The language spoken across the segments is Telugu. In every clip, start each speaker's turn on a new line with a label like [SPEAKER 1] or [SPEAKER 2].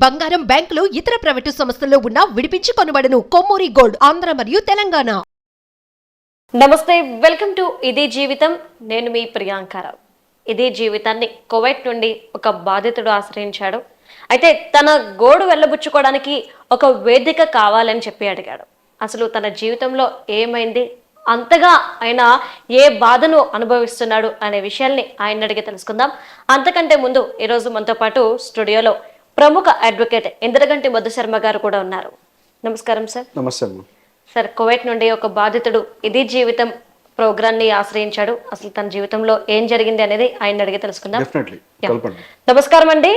[SPEAKER 1] బంగారం బ్యాంకులు ఇతర ప్రైవేటు సంస్థల్లో ఉన్న విడిపించి కొనబడును. కొమ్మూరి గోల్డ్ ఆంధ్ర మరియు తెలంగాణ.
[SPEAKER 2] నమస్తే, వెల్కమ్ టు ఇదే జీవితం. నేను మీ ప్రియాంకారావు. ఇదే జీవితాన్ని కువైట్ నుండి ఒక బాధితుడు ఆశ్రయించాడు. అయితే తన గోడు వెళ్ళబుచ్చుకోవడానికి ఒక వేదిక కావాలని చెప్పి అడిగాడు. అసలు తన జీవితంలో ఏమైంది, అంతగా ఆయన ఏ బాధను అనుభవిస్తున్నాడు అనే విషయాల్ని ఆయన అడిగి తెలుసుకుందాం. అంతకంటే ముందు ఈరోజు మనతో పాటు స్టూడియోలో ప్రముఖ అడ్వకేట్ ఇంద్రగంటి మధుశర్మ గారు కూడా ఉన్నారు. నమస్కారం సార్.
[SPEAKER 3] నమస్తే
[SPEAKER 2] సార్, కువైట్ నుండి ఒక బాధితుడు ఇది జీవితం ప్రోగ్రామ్ ని ఆశ్రయించాడు. అసలు తన జీవితంలో ఏం జరిగింది అనేది ఆయన అడిగి తెలుసుకుందాం. నమస్కారం అండి.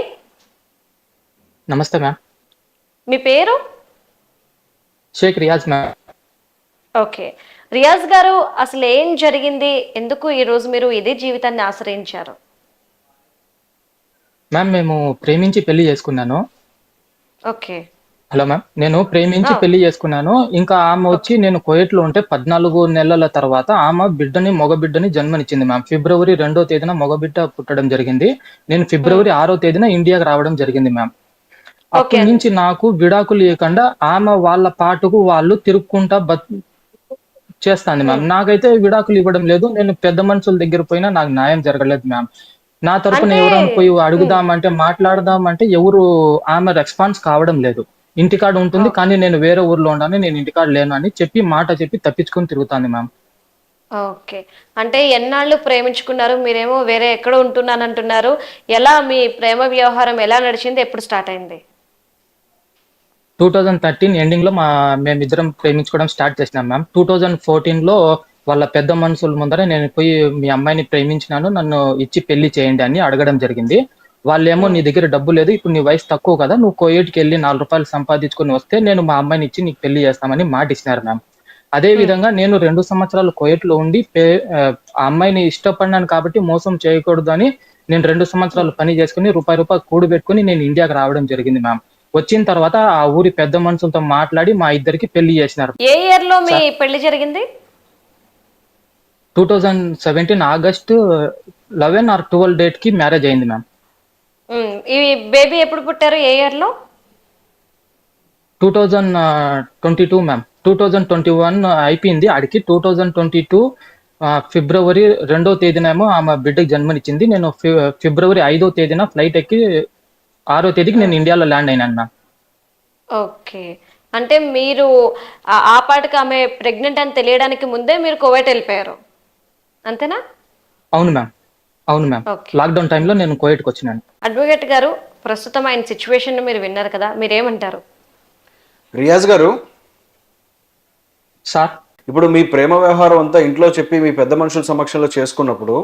[SPEAKER 4] నమస్తే మ్యామ్.
[SPEAKER 2] మీ పేరు?
[SPEAKER 4] షేక్ రియాజ్ మ్యామ్.
[SPEAKER 2] ఓకే, రియాజ్ గారు, అసలు ఏం జరిగింది, ఎందుకు ఈ రోజు మీరు ఇదే జీవితాన్ని ఆశ్రయించారు?
[SPEAKER 4] మ్యామ్, మేము ప్రేమించి పెళ్లి చేసుకున్నాను.
[SPEAKER 2] ఓకే.
[SPEAKER 4] హలో మ్యామ్, నేను ప్రేమించి పెళ్లి చేసుకున్నాను. ఇంకా ఆమె వచ్చి నేను కువైట్ లో ఉంటే 14 నెలల తర్వాత ఆమె మగ బిడ్డని జన్మనిచ్చింది మ్యామ్. ఫిబ్రవరి 2వ తేదీన మగబిడ్డ పుట్టడం జరిగింది. నేను ఫిబ్రవరి 6వ తేదీన ఇండియాకి రావడం జరిగింది మ్యామ్. అప్పటి నుంచి నాకు విడాకులు లేకుండా ఆమె వాళ్ళ పాటుకు వాళ్ళు తిరుక్కుంటా చేస్తాంది మ్యామ్. నాకైతే విడాకులు ఇవ్వడం లేదు. నేను పెద్ద మనుషుల దగ్గర పోయినా నాకు న్యాయం జరగలేదు మ్యామ్. నా తరపున ఎవరైనా పోయి అడుగుదామంటే మాట్లాడదామంటే ఎవరు ఆమె రెస్పాన్స్ కావడం లేదు. ఇంటికాడ ఉంటుంది కానీ నేను వేరే ఊర్లో ఉన్నాను, నేను ఇంటికాడ లేను అని చెప్పి మాట చెప్పి తప్పించుకొని తిరుగుతాను మ్యామ్.
[SPEAKER 2] ఓకే, అంటే ఎన్నాళ్ళు ప్రేమించుకున్నారు? మీరేమో వేరే ఎక్కడో ఉంటున్నానంటున్నారు. ఎలా మీ ప్రేమ వ్యవహారం ఎలా నడిచింది, ఎప్పుడు స్టార్ట్ అయింది?
[SPEAKER 4] 2013 ఎండింగ్ లో మేమిద్దరం ప్రేమించుకోవడం స్టార్ట్ చేసినాం మ్యామ్. 2014 లో వాళ్ళ పెద్ద మనుషుల ముందర నేను పోయి మీ అమ్మాయిని ప్రేమించినాను, నన్ను ఇచ్చి పెళ్లి చేయండి అని అడగడం జరిగింది. వాళ్ళేమో నీ దగ్గర డబ్బు లేదు, ఇప్పుడు నీ వయసు తక్కువ కదా, నువ్వు కోయేట్కి వెళ్ళి 4 రూపాయలు సంపాదించుకొని వస్తే నేను మా అమ్మాయిని ఇచ్చి నీకు పెళ్లి చేస్తామని మాట ఇచ్చినారు మ్యామ్. అదే విధంగా నేను 2 సంవత్సరాలు కోయేట్ లో ఉండి ఆ అమ్మాయిని ఇష్టపడినాను కాబట్టి మోసం చేయకూడదు అని నేను 2 సంవత్సరాలు పని చేసుకుని రూపాయి కూడి పెట్టుకుని నేను ఇండియాకి రావడం జరిగింది మ్యామ్. వచ్చిన తర్వాత ఆ ఊరి పెద్ద మనుషులతో మాట్లాడి మా ఇద్దరికి పెళ్లి చేసినారు.
[SPEAKER 2] ఏ ఇయర్ లో మీ పెళ్లి జరిగింది?
[SPEAKER 4] 2017 ఆగస్ట్ 11 or 12 డేట్ కి మ్యారేజ్ అయింది మ్యామ్.
[SPEAKER 2] ఈ బేబీ ఎప్పుడు పుట్టారు, ఏ ఇయర్ లో?
[SPEAKER 4] 2022 మ్యామ్. 2021 అయిపోయింది ఆడికి. 2022 ఫిబ్రవరి 2వ తేదీనేమో ఆమె బిడ్డకి జన్మనిచ్చింది. నేను ఫిబ్రవరి 5వ తేదీన ఫ్లైట్ ఎక్కి 6వ తేదీకి నేను ఇండియాలో ల్యాండ్ అయినాను మ్యామ్.
[SPEAKER 2] ఓకే, అంటే మీరు ఆ పాటకి ఆమె ప్రెగ్నెంట్ అని తెలియడానికి ముందే మీరు కువైట్ వెళ్ళిపోయారు, అంతేనా?
[SPEAKER 4] అవును మ్యామ్, అవును మ్యామ్. లాక్డౌన్ టైంలో నేను కువైట్కి వచ్చినాను.
[SPEAKER 2] అడ్వకేట్ గారు, ప్రస్తుతం ఆయన సిచ్యువేషన్ మీరు విన్నారు కదా, మీరేమంటారు?
[SPEAKER 3] రియాజ్ గారు
[SPEAKER 4] సార్,
[SPEAKER 3] ఇప్పుడు మీ ప్రేమ వ్యవహారం అంతా ఇంట్లో చెప్పి మీ పెద్ద మనుషుల సమక్షంలో చేసుకున్నప్పుడు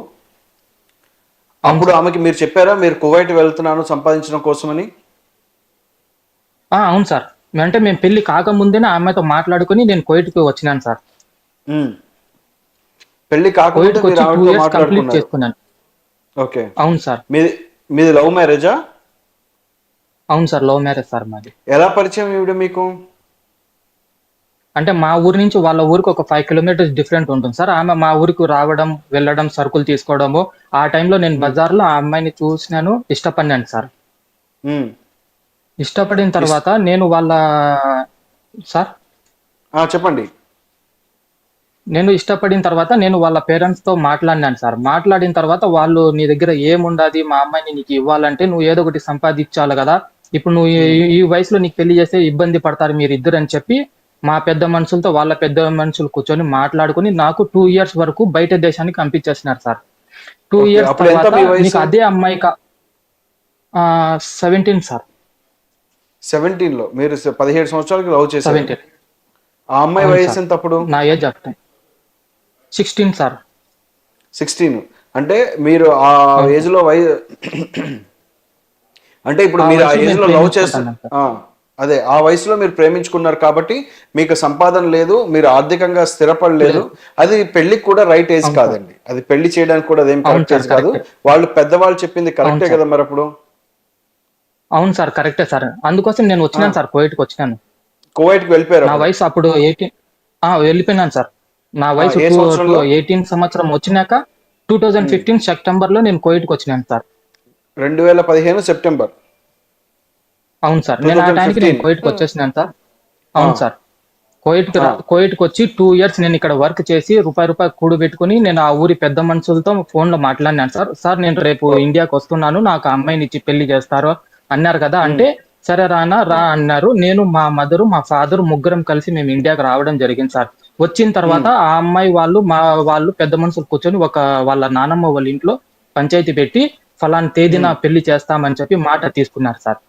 [SPEAKER 3] అప్పుడు ఆమెకి మీరు చెప్పారా మీరు కువైట్ వెళ్తున్నాను సంపాదించడం కోసమని?
[SPEAKER 4] అవును సార్. అంటే మేము పెళ్లి కాకముందేనే ఆమెతో మాట్లాడుకుని నేను కువైట్కి వచ్చినాను సార్.
[SPEAKER 3] పెళ్లి కాకముందే మీరు ఆమెతో మాట్లాడుకున్నారు? ఓకే,
[SPEAKER 4] అవును సార్.
[SPEAKER 3] మీది లవ్ మ్యారేజా?
[SPEAKER 4] అవును సార్, లవ్ మ్యారేజ్ సార్ మాది.
[SPEAKER 3] ఎలా పరిచయం ఇవిడ మీకు?
[SPEAKER 4] అంటే మా ఊరి నుంచి వాళ్ళ ఊరికి ఒక 5 కిలోమీటర్స్ డిఫరెంట్ ఉంటుంది సార్. ఆమె మా ఊరికి రావడం వెళ్ళడం సరుకులు తీసుకోవడము. ఆ టైంలో నేను బజార్లో ఆ అమ్మాయిని చూసినాను, ఇష్టపడినాను సార్. ఇష్టపడిన తర్వాత నేను వాళ్ళ సార్
[SPEAKER 3] చెప్పండి.
[SPEAKER 4] నేను ఇష్టపడిన తర్వాత నేను వాళ్ళ పేరెంట్స్ తో మాట్లాడినాను సార్. మాట్లాడిన తర్వాత వాళ్ళు నీ దగ్గర ఏముండదు, మా అమ్మాయిని నీకు ఇవ్వాలంటే నువ్వు ఏదో ఒకటి సంపాదించాలి కదా, ఇప్పుడు నువ్వు ఈ వయసులో నీకు పెళ్లి చేస్తే ఇబ్బంది పడతారు మీరు ఇద్దరు అని చెప్పి మా పెద్ద మనుషులతో వాళ్ళ పెద్ద మనుషులు కూర్చొని మాట్లాడుకుని నాకు 2 years వరకు బయట దేశానికి పంపించేసినారు సార్. 2 years తర్వాత నీకు అదే అమ్మాయి 17 సార్.
[SPEAKER 3] 17 లో మీరు 17 సంవత్సరాలకి లవ్ చేశారు. ఆ అమ్మాయి వయసు ఎంత అప్పుడు?
[SPEAKER 4] నా ఏజ్ 16 సార్.
[SPEAKER 3] 16 అంటే మీరు ఆ ఏజ్ లో అంటే ఇప్పుడు మీరు ఆ ఏజ్ లో లవ్ చేస్తారు, అదే ఆ వయసులో మీరు ప్రేమించుకున్నారు కాబట్టి మీకు సంపాదన లేదు, మీరు ఆర్థికంగా స్థిరపడలేదు. అది పెళ్లికి కూడా రైట్ ఏజ్ కాదండి, అది పెళ్లి చేయడానికి కూడా అదేం కరెక్ట్ ఏజ్ కాదు. వాళ్ళు పెద్దవాళ్ళు చెప్పింది కరెక్టే కదా మరి అప్పుడు?
[SPEAKER 4] అవును సార్, కరెక్టే సార్. అందుకోసం నేను వచ్చినాను సార్, కువైట్కి వచ్చినాను.
[SPEAKER 3] కువైట్కి వెళ్ళిపోయారు?
[SPEAKER 4] నా వయసు అప్పుడు 18. వెళ్ళిపోయినాను సార్. నా వయసు 18 సంవత్సరం వచ్చినాక 2015 సెప్టెంబర్ లో నేను కువైట్కి వచ్చినాను సార్.
[SPEAKER 3] 2015 సెప్టెంబర్.
[SPEAKER 4] అవును సార్, నేను ఆ టైంకి
[SPEAKER 3] 2015.
[SPEAKER 4] నేను కోయిట్కి వచ్చేసినాను సార్. అవును సార్, కోయిట్కి వచ్చి 2 ఇయర్స్ నేను ఇక్కడ వర్క్ చేసి రూపాయి కూడబెట్టుకుని నేను ఆ ఊరి పెద్ద మనుషులతో ఫోన్ లో మాట్లాడినాను సార్. సార్ నేను రేపు ఇండియాకి వస్తున్నాను, నాకు ఆ అమ్మాయిని ఇచ్చి పెళ్లి చేస్తారు అన్నారు కదా. అంటే సరే రానా రా అన్నారు. నేను మా మదరు మా ఫాదర్ ముగ్గురం కలిసి మేము ఇండియాకి రావడం జరిగింది సార్. వచ్చిన తర్వాత ఆ అమ్మాయి వాళ్ళు వాళ్ళు పెద్ద మనుషులు కూర్చొని వాళ్ళ నానమ్మ వాళ్ళ ఇంట్లో పంచాయతీ పెట్టి ఫలానా తేదీన పెళ్లి చేస్తామని చెప్పి మాట తీసుకున్నారు సార్.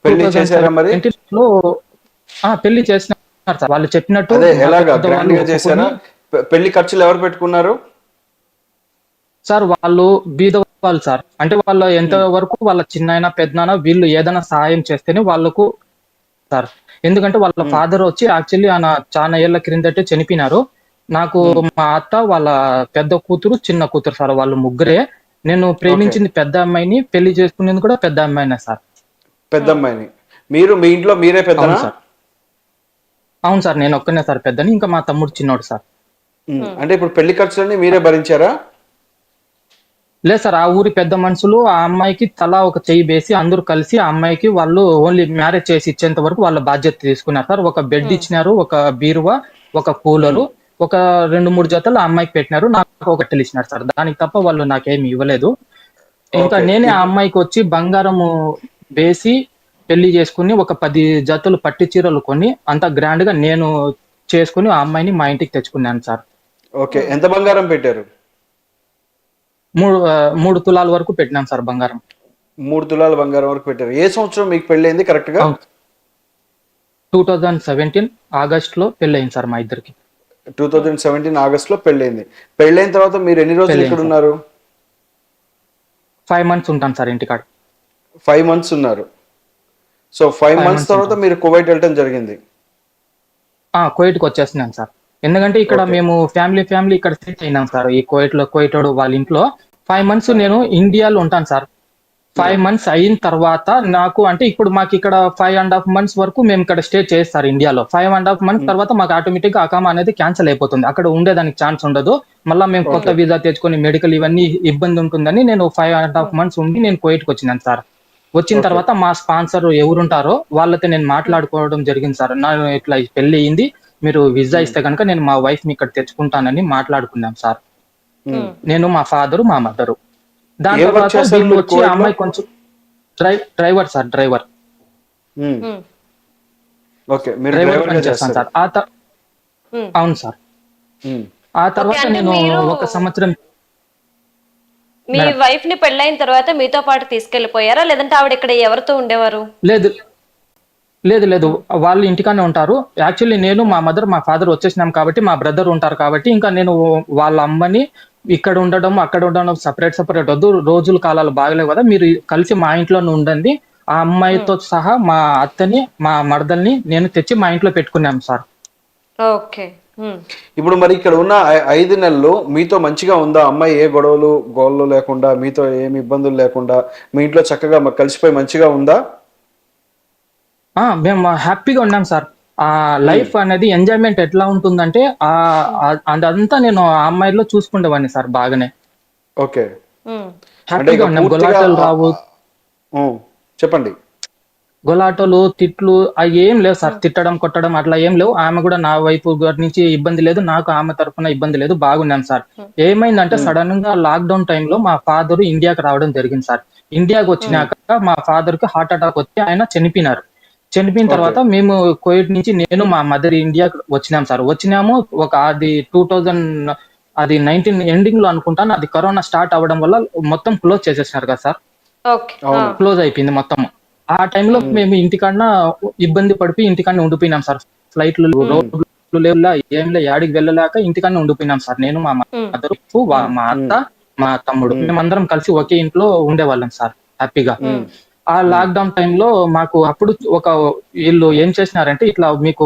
[SPEAKER 3] పెళ్లి చేశారా మరి?
[SPEAKER 4] 2017 లో పెళ్లి చేసినారు సార్. వాళ్ళు చెప్పినట్టు
[SPEAKER 3] అదే
[SPEAKER 4] మా
[SPEAKER 3] ఎలాగా
[SPEAKER 4] పెద్దవాళ్ళు
[SPEAKER 3] గ్రాండ్ గా చేశారా? పెళ్లి ఖర్చులు ఎవరు పెట్టుకున్నారు
[SPEAKER 4] సార్, వాళ్ళు బీద వాళ్ళు సార్. అంటే వాళ్ళు ఎంత వరకు వాళ్ళ చిన్నాయన పెద్దనాన్న వీళ్ళు ఏదైనా సహాయం చేస్తేనే వాళ్ళకు సార్. ఎందుకంటే వాళ్ళ ఫాదర్ వచ్చి యాక్చువల్లీ ఆయన చాలా ఏళ్ల క్రిందటే చనిపోయినారు. నాకు మా అత్త వాళ్ళ పెద్ద కూతురు చిన్న కూతురు సార్, వాళ్ళు ముగ్గురే. నేను ప్రేమించింది పెద్ద అమ్మాయిని, పెళ్లి చేసుకునేది కూడా పెద్ద అమ్మాయినే సార్.
[SPEAKER 3] పెద్ద అమ్మాయిని? మీరు మీ ఇంట్లో మీరే పెద్దనా?
[SPEAKER 4] అవును సార్, అవును సార్, నేను ఒక్కనే సార్ పెద్దని, ఇంకా మా తమ్ముడు చిన్నోడు సార్.
[SPEAKER 3] అంటే ఇప్పుడు పెళ్లి ఖర్చులన్నీ మీరే భరించారా?
[SPEAKER 4] లేదు సార్, ఆ ఊరి పెద్ద మనుషులు ఆ అమ్మాయికి తలా ఒక చెయ్యి వేసి అందరూ కలిసి ఆ అమ్మాయికి వాళ్ళు ఓన్లీ మ్యారేజ్ చేసి ఇచ్చేంత వరకు వాళ్ళ బాధ్యత తీసుకున్నారు సార్. ఒక బెడ్ ఇచ్చినారు, ఒక బీరువా, ఒక కూలరు, ఒక 2-3 జతలు ఆ అమ్మాయికి పెట్టినారు. నాకు ఒకటి ఇచ్చినారు సార్. దానికి తప్ప వాళ్ళు నాకేమి ఇవ్వలేదు. ఇంకా నేనే ఆ అమ్మాయికి వచ్చి బంగారము వేసి పెళ్లి చేసుకుని ఒక 10 జతలు పట్టు చీరలు కొని అంత గ్రాండ్ గా నేను చేసుకుని ఆ అమ్మాయిని మా ఇంటికి తెచ్చుకున్నాను సార్.
[SPEAKER 3] ఓకే, ఎంత బంగారం పెట్టారు?
[SPEAKER 4] 3 తులాల వరకు పెట్టినాం సార్ బంగారం.
[SPEAKER 3] 3 తులాల బంగారం వరకు పెట్టారు. ఏ సంవత్సరం మీకు పెళ్ళైంది కరెక్ట్ గా?
[SPEAKER 4] 2017 ఆగస్ట్ లో పెళ్ళయింది సార్ మా ఇద్దరికి.
[SPEAKER 3] 2017 ఆగస్ట్ లో పెళ్ళైంది. పెళ్ళైన తర్వాత మీరు ఎన్ని రోజులు ఇక్కడ ఉన్నారు?
[SPEAKER 4] 5 మంత్స్ ఉంటాను సార్ ఇంటికాడ.
[SPEAKER 3] 5 మంత్స్ ఉన్నారు. సో 5 మంత్స్ తర్వాత మీరు కువైట్ వెళ్ళటం జరిగింది.
[SPEAKER 4] కువైట్కి వచ్చేస్తున్నాను సార్. ఎందుకంటే ఇక్కడ మేము ఫ్యామిలీ ఇక్కడ సెట్ అయినాం సార్. ఈ కువైటోడు వాళ్ళ ఇంట్లో 5 మంత్స్ నేను ఇండియాలో ఉంటాను సార్. 5 మంత్స్ అయిన తర్వాత నాకు అంటే ఇప్పుడు మాకు ఇక్కడ 5.5 మంత్స్ వరకు మేము ఇక్కడ స్టే చేస్తారు ఇండియాలో. 5.5 మంత్స్ తర్వాత మాకు ఆటోమేటిక్ గా అకామా అనేది క్యాన్సిల్ అయిపోతుంది. అక్కడ ఉండేదానికి ఛాన్స్ ఉండదు. మళ్ళీ మేము కొత్త వీసా తెచ్చుకొని మెడికల్ ఇవన్నీ ఇబ్బంది ఉంటుందని నేను 5.5 మంత్స్ ఉండి నేను కువైట్కి వచ్చినాను సార్. వచ్చిన తర్వాత మా స్పాన్సర్ ఎవరుంటారో వాళ్ళతో నేను మాట్లాడుకోవడం జరిగింది సార్. నాకు ఇట్లా పెళ్లి అయింది, మీరు వీసా ఇస్తే కనుక నేను మా వైఫ్ ని ఇక్కడ తెచ్చుకుంటానని మాట్లాడుకున్నాం సార్. నేను మా ఫాదరు మా మదరు. దాని తర్వాత వీళ్ళు వచ్చి ఆ అమ్మాయి కొంచెం డ్రైవర్ సార్, డ్రైవర్ పనిచేస్తాను సార్. అవును సార్. ఆ తర్వాత నేను ఒక సంవత్సరం
[SPEAKER 2] మీ వైఫ్ ని పెళ్ళైన తర్వాత మీతో పాటు తీసుకెళ్లిపోయారా, లేదంటే ఆవిడ ఇక్కడ ఎవరితో ఉండేవారు?
[SPEAKER 4] లేదు, వాళ్ళు ఇంటికానే ఉంటారు. యాక్చువల్లీ నేను మా మదర్ మా ఫాదర్ వచ్చేసినాం కాబట్టి మా బ్రదర్ ఉంటారు కాబట్టి ఇంకా నేను వాళ్ళ అమ్మని ఇక్కడ ఉండడం అక్కడ ఉండడం సపరేట్ వద్దు, రోజుల కాలాలు బాగలేవు కదా, మీరు కలిసి మా ఇంట్లోనే ఉండండి. ఆ అమ్మాయితో సహా మా అత్తని మా మరదల్ని నేను తెచ్చి మా ఇంట్లో పెట్టుకున్నాం సార్.
[SPEAKER 2] ఓకే.
[SPEAKER 3] ఇప్పుడు మరి ఇక్కడ ఉన్న 5 నెలలు మీతో మంచిగా ఉందా అమ్మాయి? ఏ గొడవలు లేకుండా, మీతో ఏమి ఇబ్బందులు లేకుండా మీ ఇంట్లో చక్కగా కలిసిపోయి మంచిగా ఉందా?
[SPEAKER 4] మేము హ్యాపీగా ఉన్నాం సార్. ఆ లైఫ్ అనేది ఎంజాయ్మెంట్ ఎట్లా ఉంటుందంటే అదంతా నేను ఆ అమ్మాయిలో చూసుకుండేవాడిని సార్ బాగానే.
[SPEAKER 3] ఓకే,
[SPEAKER 4] హ్యాపీగా ఉన్నాం. గొలాటలు రావు,
[SPEAKER 3] చెప్పండి.
[SPEAKER 4] గొలాటలు తిట్లు అవి ఏం లేవు సార్. తిట్టడం కొట్టడం అట్లా ఏం లేవు. ఆమె కూడా నా వైపు నుంచి ఇబ్బంది లేదు, నాకు ఆమె తరఫున ఇబ్బంది లేదు, బాగున్నాం సార్. ఏమైందంటే సడన్ గా లాక్డౌన్ టైంలో మా ఫాదర్ ఇండియాకి రావడం జరిగింది సార్. ఇండియాకి వచ్చినాక మా ఫాదర్ కి హార్ట్ అటాక్ వచ్చి ఆయన చనిపోయినారు. చనిపోయిన తర్వాత మేము కోవిడ్ నుంచి నేను మా మదర్ ఇండియాకి వచ్చినాం సార్. వచ్చినాము అది 2019 ఎండింగ్ లో అనుకుంటాను. అది కరోనా స్టార్ట్ అవ్వడం వల్ల మొత్తం క్లోజ్ చేసేసినారు కదా సార్. క్లోజ్ అయిపోయింది మొత్తం. ఆ టైంలో మేము ఇంటికన్నా ఇబ్బంది పడిపోయి ఇంటికన్నా ఉండిపోయినాం సార్. ఫ్లైట్లు రోడ్లు లేవులా ఏం లే, యాడికి వెళ్ళలేక ఇంటికన్నా ఉండిపోయినాం సార్. నేను మా మదర్ మా అత్త మా తమ్ముడు మేమందరం కలిసి ఒకే ఇంట్లో ఉండేవాళ్ళం సార్ హ్యాపీగా. ఆ లాక్డౌన్ టైంలో మాకు అప్పుడు వీళ్ళు ఏం చేసినారంటే ఇట్లా మీకు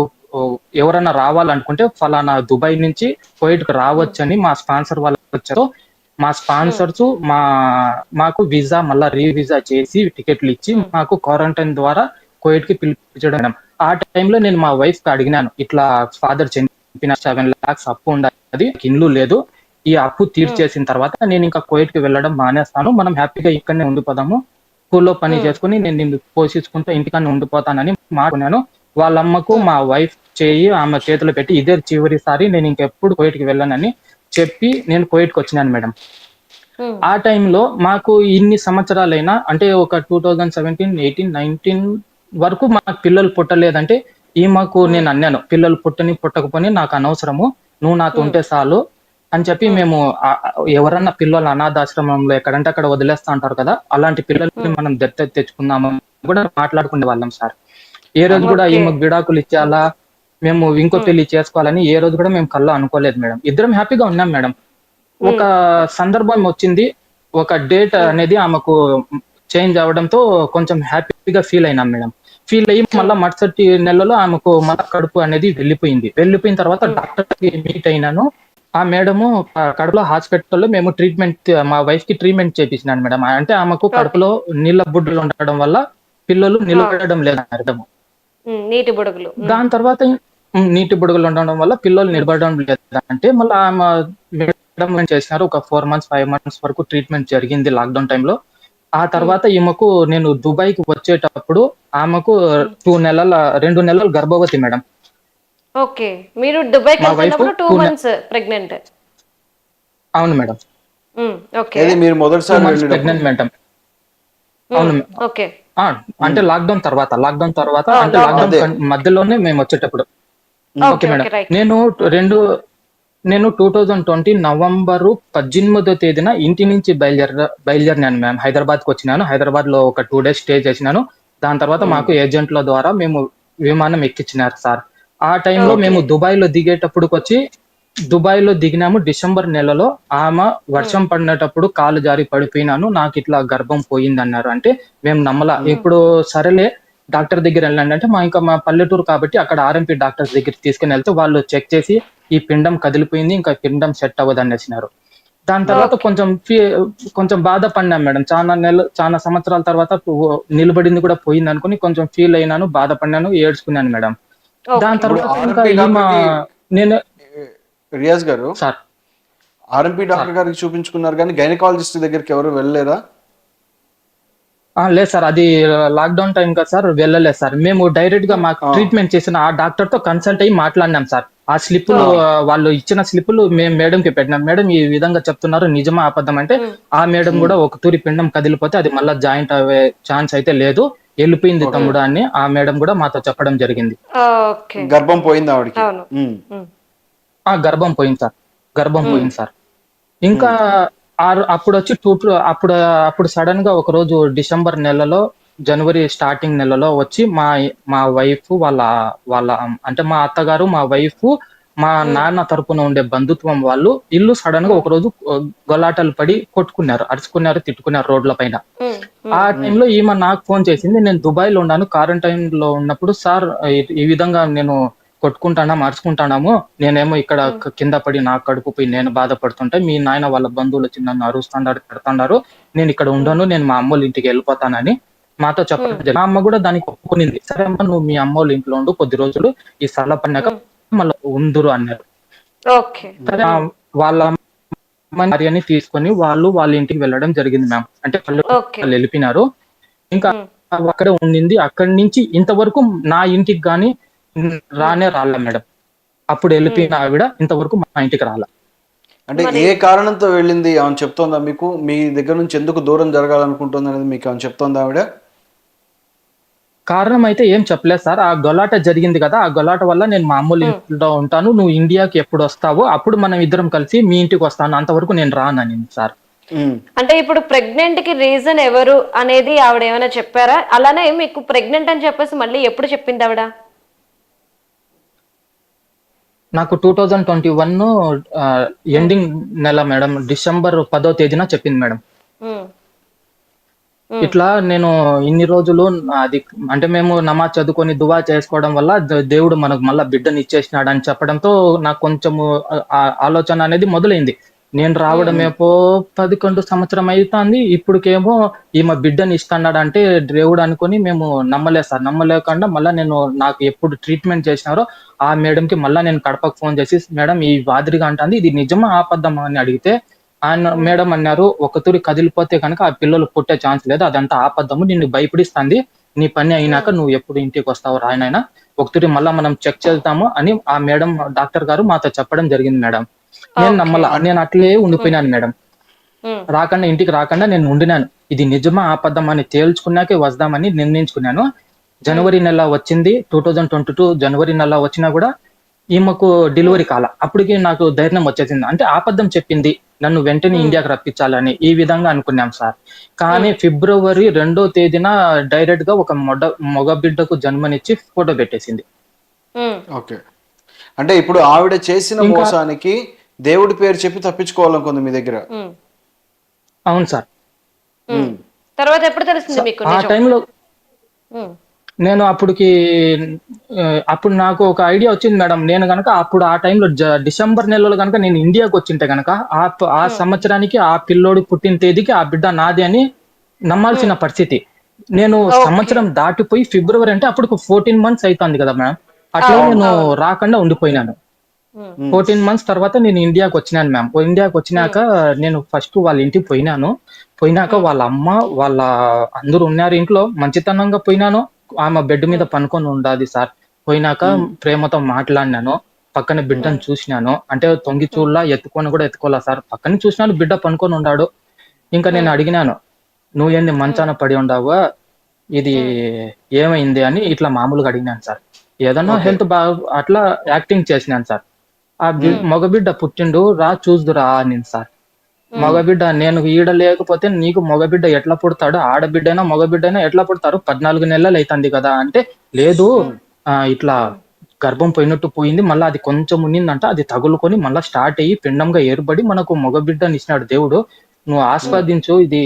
[SPEAKER 4] ఎవరైనా రావాలనుకుంటే ఫలానా దుబాయ్ నుంచి కువైట్కి రావచ్చని మా స్పాన్సర్ వాళ్ళు వచ్చారు. మా స్పాన్సర్స్ మాకు వీసా మళ్ళా రీవీసా చేసి టికెట్లు ఇచ్చి మాకు క్వారంటైన్ ద్వారా కువైట్ కి పిలిపించడం. ఆ టైంలో నేను మా వైఫ్ కి అడిగినాను, ఇట్లా ఫాదర్ చనిపోయిన 7 lakhs అప్పు ఉండదు, ఇల్లు లేదు, ఈ అప్పు తీర్చేసిన తర్వాత నేను ఇంకా కువైట్ కి వెళ్ళడం మానేస్తాను, మనం హ్యాపీగా ఇక్కడనే ఉండిపోదాము, స్కూల్లో పని చేసుకుని నేను నిన్ను పోషించుకుంటూ ఇంటికన్నా ఉండిపోతానని మాట్లాడాను. వాళ్ళ అమ్మకు మా వైఫ్ చేయి ఆమె చేతిలో పెట్టి ఇదే చివరిసారి నేను ఇంకెప్పుడు కువైట్కి వెళ్ళానని చెప్పి నేను కువైట్కి వచ్చినాను మేడం. ఆ టైంలో మాకు ఇన్ని సంవత్సరాలైనా అంటే ఒక 2017, 18, 19 వరకు మాకు పిల్లలు పుట్టలేదంటే ఈమెకు నేను అన్నాను, పిల్లలు పుట్టకపోని నాకు అనవసరము, నువ్వు నాతో ఉంటే చాలు అని చెప్పి మేము ఎవరన్నా పిల్లలు అనాథాశ్రమంలో ఎక్కడంటే అక్కడ వదిలేస్తా అంటారు కదా, అలాంటి పిల్లల్ని మనం దత్తత తెచ్చుకుందామని కూడా మాట్లాడుకునే వాళ్ళం సార్. ఏ రోజు కూడా ఈమెకు విడాకులు ఇచ్చేయాలా, మేము ఇంకో పెళ్లి చేసుకోవాలని ఏ రోజు కూడా మేము కల్లో అనుకోలేదు మేడం. ఇద్దరం హ్యాపీగా ఉన్నాం మేడం. ఒక సందర్భం వచ్చింది, ఒక డేట్ అనేది ఆమెకు చేంజ్ అవడంతో కొంచెం హ్యాపీగా ఫీల్ అయినాం మేడం. ఫీల్ అయ్యి మళ్ళీ మరుసటి నెలలో ఆమెకు మళ్ళా కడుపు అనేది వెళ్ళిపోయిన తర్వాత డాక్టర్ కి మీట్ అయినాను. ఆ మేడము కడుపులో హాస్పిటల్లో మేము మా వైఫ్ కి ట్రీట్మెంట్ చేపించినాను మేడం. అంటే ఆమెకు కడుపులో నీళ్ళ బుడ్డలు ఉండడం వల్ల పిల్లలు నిలబడడం లేదు అర్థము.
[SPEAKER 2] నీటి బుడగలు.
[SPEAKER 4] దాని తర్వాత నీటి బుడగలు ఉండడం వల్ల పిల్లలు నిలబడడం లేదు అంటే మళ్ళీ ఆమె మేడం చేసినారు. ఒక 4 months 5 months వరకు ట్రీట్మెంట్ జరిగింది లాక్డౌన్ టైంలో. ఆ తర్వాత ఈమెకు నేను దుబాయ్కి వచ్చేటప్పుడు ఆమెకు 2 నెలలు గర్భవతి మేడం.
[SPEAKER 2] ఓకే, మీరు దుబాయ్కి వెళ్తున్నప్పుడు 2 months ప్రెగ్నెంట్.
[SPEAKER 4] అవును మేడం.
[SPEAKER 2] ఓకే,
[SPEAKER 3] మీరు మొదటిసారి
[SPEAKER 4] ప్రెగ్నెంట్ మేడం. అవును.
[SPEAKER 2] ఓకే,
[SPEAKER 4] అంటే లాక్డౌన్ తర్వాత అంటే లాక్డౌన్ మధ్యలోనే మేము వచ్చేటప్పుడు. Okay madam. నేను 2020 నవంబర్ 18వ తేదీన ఇంటి నుంచి బయలుదేరినాను మ్యామ్. హైదరాబాద్కి వచ్చినాను. హైదరాబాద్ లో ఒక 2 days స్టే చేసినాను. దాని తర్వాత మాకు ఏజెంట్ల ద్వారా మేము విమానం ఎక్కించినారు సార్. ఆ టైంలో మేము దుబాయ్ లో దిగినాము డిసెంబర్ నెలలో. ఆమె వర్షం పడినప్పుడు కాలు జారి పడిపోయినాను, నాకు ఇట్లా గర్భం పోయింది అన్నారు. అంటే మేము నమ్మలా. ఇప్పుడు సరేలే డాక్టర్ దగ్గర వెళ్ళండి అంటే మా పల్లెటూరు కాబట్టి అక్కడ ఆర్ఎంపీ డాక్టర్స్ దగ్గరికి తీసుకుని వెళ్తే వాళ్ళు చెక్ చేసి ఈ పిండం కదిలిపోయింది, ఇంకా పిండం సెట్ అవ్వదు అనేసినారు. దాని తర్వాత కొంచెం బాధపడినాం మేడం. చాలా సంవత్సరాల తర్వాత నిలబడింది కూడా పోయింది అనుకుని కొంచెం ఫీల్ అయినాను, బాధపడినాను, ఏడ్చుకున్నాను మేడం. దాని తర్వాత ఇంకా నేను
[SPEAKER 3] రియాజ్ గారు
[SPEAKER 4] సార్
[SPEAKER 3] ఆర్ఎంపీ డాక్టర్ గారికి చూపించుకున్నారు కానీ గైనకాలజిస్ట్ దగ్గరికి ఎవరు వెళ్ళలేదా?
[SPEAKER 4] లేదు సార్, అది లాక్డౌన్ టైం కదా సార్, వెళ్ళలేదు సార్. మేము డైరెక్ట్ గా మాకు ట్రీట్మెంట్ చేసిన ఆ డాక్టర్ తో కన్సల్ట్ అయ్యి మాట్లాడినాం సార్. ఆ స్లిప్పులు వాళ్ళు ఇచ్చిన స్లిప్పులు మేము మేడం కి పెట్టినాం. మేడం ఈ విధంగా చెప్తున్నారు, నిజమా అబద్ధం అంటే ఆ మేడం కూడా ఒక తూరి పిండం కదిలిపోతే అది మళ్ళీ జాయింట్ అయ్యే ఛాన్స్ అయితే లేదు, వెళ్ళిపోయింది తమ్ముడు అని ఆ మేడం కూడా మాతో చెప్పడం జరిగింది.
[SPEAKER 3] గర్భం పోయింది ఆవిడకి.
[SPEAKER 4] గర్భం పోయింది సార్. ఇంకా అప్పుడు వచ్చి అప్పుడు సడన్ గా ఒక రోజు డిసెంబర్ నెలలో, జనవరి స్టార్టింగ్ నెలలో వచ్చి మా వైఫ్ వాళ్ళ అంటే మా అత్తగారు, మా వైఫ్, మా నాన్న తరపున ఉండే బంధుత్వం వాళ్ళు ఇల్లు సడన్ గా ఒక రోజు గొలాటలు పడి కొట్టుకున్నారు, అరుచుకున్నారు, తిట్టుకున్నారు రోడ్ల పైన. ఆ టైంలో ఈమె నాకు ఫోన్ చేసింది. నేను దుబాయ్ లో ఉన్నాను, క్వారంటైన్ లో ఉన్నప్పుడు, సార్ ఈ విధంగా నేను కొట్టుకుంటానా అరుచుకుంటానాము, నేనేమో ఇక్కడ కింద పడి నాకు కడుపు పోయి నేను బాధపడుతుంటే మీ నాయన వాళ్ళ బంధువులు వచ్చి నన్ను అరుస్తున్నారు, పెడుతున్నారు, నేను ఇక్కడ ఉండను, నేను మా అమ్మోళ్ళ ఇంటికి వెళ్ళిపోతానని మాతో చెప్పడం. మా అమ్మ కూడా దానికి ఒప్పుకునింది. సరే అమ్మ నువ్వు మీ అమ్మోళ్ళ ఇంట్లో ఉండు కొద్ది రోజులు, ఈ సరళ పడినాక మళ్ళీ ఉందురు అన్నారు. సరే వాళ్ళ భార్యని తీసుకొని వాళ్ళ ఇంటికి వెళ్ళడం జరిగింది మ్యామ్. అంటే వాళ్ళు వెళ్ళిపోయినారు. ఇంకా అక్కడే ఉండింది. అక్కడి నుంచి ఇంతవరకు నా ఇంటికి గాని రాలే మేడం. అప్పుడు వెళ్ళిపోయిన ఆవిడ ఇంతవరకు మా ఇంటికి రాలే.
[SPEAKER 3] అంటే ఏ కారణంతో వెళ్ళింది ఆమె చెప్తోందా మీకు? మీ దగ్గర నుంచి ఎందుకు దూరం జరగాలనుకుంటుంది అనేది మీకు ఆమె చెప్తోందా ఆవిడ?
[SPEAKER 4] కారణం అయితే ఏం చెప్పలేదు సార్. ఆ గొలాట జరిగింది కదా, ఆ గొలాట వల్ల నేను మా అమ్మోళ్ళ ఇంట్లో ఉంటాను, నువ్వు ఇండియాకి ఎప్పుడు వస్తావో అప్పుడు మనం ఇద్దరం కలిసి మీ ఇంటికి వస్తాను, అంతవరకు నేను రానని సార్.
[SPEAKER 2] అంటే ఇప్పుడు ప్రెగ్నెంట్ కి రీజన్ ఎవరు అనేది ఆవిడ ఏమైనా చెప్పారా? అలానే మీకు ప్రెగ్నెంట్ అని చెప్పేసి మళ్ళీ ఎప్పుడు చెప్పింది ఆవిడ?
[SPEAKER 4] నాకు 2021 ఎండింగ్ నెల మేడం, డిసెంబర్ 10వ తేదీన చెప్పింది మేడం. ఇట్లా నేను ఇన్ని రోజులు అది అంటే మేము నమాజ్ చదువుకొని దువా చేసుకోవడం వల్ల దేవుడు మనకు మళ్ళా బిడ్డని ఇచ్చేసినాడు అని చెప్పడంతో నాకు కొంచెము ఆలోచన అనేది మొదలైంది. నేను రావడం ఏపో 11 సంవత్సరం అవుతుంది, ఇప్పటికేమో ఈమె బిడ్డని ఇస్తున్నాడు అంటే దేవుడు అనుకుని మేము నమ్మలేదు సార్. నమ్మలేకుండా మళ్ళీ నాకు ఎప్పుడు ట్రీట్మెంట్ చేసినారో ఆ మేడంకి మళ్ళీ నేను కడపకు ఫోన్ చేసి, మేడం ఈ వాదిరిగా అంటుంది, ఇది నిజమా ఆపద్దమా అని అడిగితే ఆయన మేడం అన్నారు, ఒక తూరి కదిలిపోతే కనుక ఆ పిల్లలు పుట్టే ఛాన్స్ లేదు, అదంతా ఆపద్దము, నిన్ను భయపడిస్తుంది, నీ పని అయినాక నువ్వు ఎప్పుడు ఇంటికి వస్తావు రాయనైనా, ఒకతూరి మళ్ళా మనం చెక్ చేద్దాము అని ఆ మేడం డాక్టర్ గారు మాతో చెప్పడం జరిగింది మేడం. నేను నమ్మలా, నేను అట్లే ఉండిపోయినాను మేడం. రాకుండా ఇంటికి రాకుండా నేను ఉండినాను. ఇది నిజమా ఆపద్దమా అని తేల్చుకున్నాకే వద్దామని నిర్ణయించుకున్నాను. జనవరి నెల వచ్చింది, 2022 జనవరి నెల వచ్చినా కూడా ఈమెకు డెలివరీ కాల. అప్పటికి నాకు ధైర్యం వచ్చేసింది, అంటే ఆపద్దం చెప్పింది, నన్ను వెంటనే ఇండియాకి రప్పించాలని ఈ విధంగా అనుకున్నాం సార్. కానీ ఫిబ్రవరి 2వ తేదీన డైరెక్ట్ గా ఒక మగ బిడ్డకు జన్మనిచ్చి ఫోటో పెట్టేసింది.
[SPEAKER 3] ఓకే, అంటే ఇప్పుడు ఆవిడ చేసిన మోసానికి దేవుడి పేరు చెప్పి తప్పించుకోవాలనుకుంది మీ దగ్గర.
[SPEAKER 4] అవును సార్.
[SPEAKER 2] తర్వాత ఎప్పుడు తెలిసింది మీకు
[SPEAKER 4] ఆ టైంలో నేను అప్పుడు నాకు ఒక ఐడియా వచ్చింది మేడం. నేను గనక అప్పుడు ఆ టైంలో డిసెంబర్ నెలలో కనుక నేను ఇండియాకి వచ్చింటే గనక ఆ సంవత్సరానికి ఆ పిల్లోడి పుట్టిన తేదీకి ఆ బిడ్డ నాది అని నమ్మాల్సిన పరిస్థితి. నేను సంవత్సరం దాటిపోయి ఫిబ్రవరి అంటే అప్పుడు 14 months అవుతుంది కదా మేడం, అట్లా నేను రాకుండా ఉండిపోయినాను. 14 months తర్వాత నేను ఇండియాకి వచ్చినాను మ్యామ్. ఇండియాకి వచ్చినాక నేను ఫస్ట్ వాళ్ళ ఇంటికి పోయినాక వాళ్ళ అమ్మ వాళ్ళ అందరూ ఉన్నారు ఇంట్లో, మంచితనంగా పోయినాను. ఆమె బెడ్ మీద పనుకొని ఉండాది సార్. పోయినాక ప్రేమతో మాట్లాడినాను, పక్కన బిడ్డను చూసినాను, అంటే తొంగి చూడలా, ఎత్తుకోలా సార్, పక్కన చూసినాను, బిడ్డ పనుకొని ఉన్నాడు. ఇంకా నేను అడిగినాను, నువ్వు ఏంది మంచాన పడి ఉండవా, ఇది ఏమైంది అని ఇట్లా మామూలుగా అడిగినాను సార్. ఏదన్నా హెల్త్ బాగా అట్లా యాక్టింగ్ చేసినాను సార్. ఆ మగబిడ్డ పుట్టిండు, రా చూద్దురా అని సార్. మగబిడ్డ నేను ఈడ లేకపోతే నీకు మగబిడ్డ ఎట్లా పుడతాడు, ఆడబిడ్డైనా మగబిడ్డైనా ఎట్లా పుడతారు, 14 నెలలు అవుతుంది కదా అంటే, లేదు ఇట్లా గర్భం పోయినట్టు పోయింది, మళ్ళీ అది కొంచెం ఉన్నిందంట, అది తగులుకొని మళ్ళీ స్టార్ట్ అయ్యి పిండంగా ఏర్పడి మనకు మగబిడ్డని ఇచ్చినాడు దేవుడు, నువ్వు ఆస్వాదించు, ఇది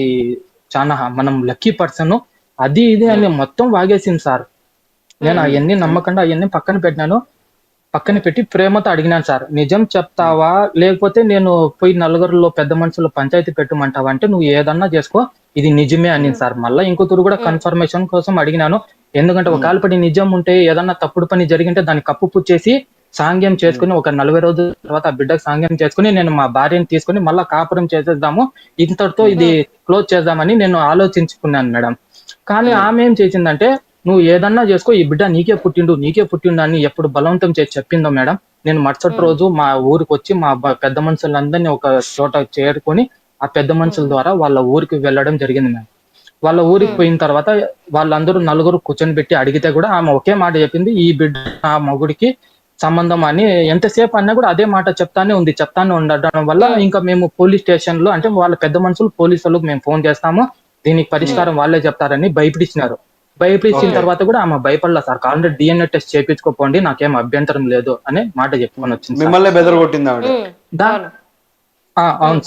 [SPEAKER 4] చాలా మనం లక్కీ పర్సన్, అది ఇది అని మొత్తం వాగేసింది సార్. నేను అవన్నీ నమ్మకుండా అవన్నీ పక్కన పెట్టి ప్రేమతో అడిగినాను సార్, నిజం చెప్తావా లేకపోతే నేను పోయి నలుగురిలో పెద్ద మనుషులు పంచాయతీ పెట్టమంటావా అంటే, నువ్వు ఏదన్నా చేసుకో, ఇది నిజమే అని సార్. మళ్ళీ ఇంకొకరు కూడా కన్ఫర్మేషన్ కోసం అడిగినాను, ఎందుకంటే ఒకవేళ పడి నిజం ఉంటే ఏదన్నా తప్పుడు పని జరిగింటే దాన్ని కప్పు చేసి సాంగ్యం చేసుకుని ఒక 40 రోజుల తర్వాత ఆ బిడ్డకు సాంగ్యం చేసుకుని నేను మా భార్యని తీసుకుని మళ్ళీ కాపురం చేసేద్దాము, ఇంతటితో ఇది క్లోజ్ చేద్దామని నేను ఆలోచించుకున్నాను మేడం. కానీ ఆమె ఏం చేసిందంటే, నువ్వు ఏదన్నా చేసుకో, ఈ బిడ్డ నీకే పుట్టిండు అని ఎప్పుడు బలవంతం చేసి చెప్పిందో మేడం, నేను మరుసటి రోజు మా ఊరికి వచ్చి మా పెద్ద మనుషులందరినీ ఒక చోట చేరుకొని ఆ పెద్ద మనుషుల ద్వారా వాళ్ళ ఊరికి వెళ్ళడం జరిగింది మేడం. వాళ్ళ ఊరికి పోయిన తర్వాత వాళ్ళందరూ నలుగురు కూర్చొని పెట్టి అడిగితే కూడా ఆమె ఒకే మాట చెప్పింది, ఈ బిడ్డ ఆ మగుడికి సంబంధం అని. ఎంతసేపు అన్నా కూడా అదే మాట చెప్తానే ఉండడం వల్ల ఇంకా మేము పోలీస్ స్టేషన్ లో, అంటే వాళ్ళ పెద్ద మనుషులు పోలీసులకు మేము ఫోన్ చేస్తాము, దీనికి పరిష్కారం వాళ్ళే చెప్తారని భయపడిచ్చినారు. భయపడిచ్చిన తర్వాత కూడా ఆమె భయపడలా సార్, కావాలంటే DNA టెస్ట్ చేయించుకోపోండి, నాకేం అభ్యంతరం లేదు అనే మాట చెప్పుకొని వచ్చింది.
[SPEAKER 3] మిమ్మల్ని బెదరగొట్టింది ఆవిడ.
[SPEAKER 4] అవును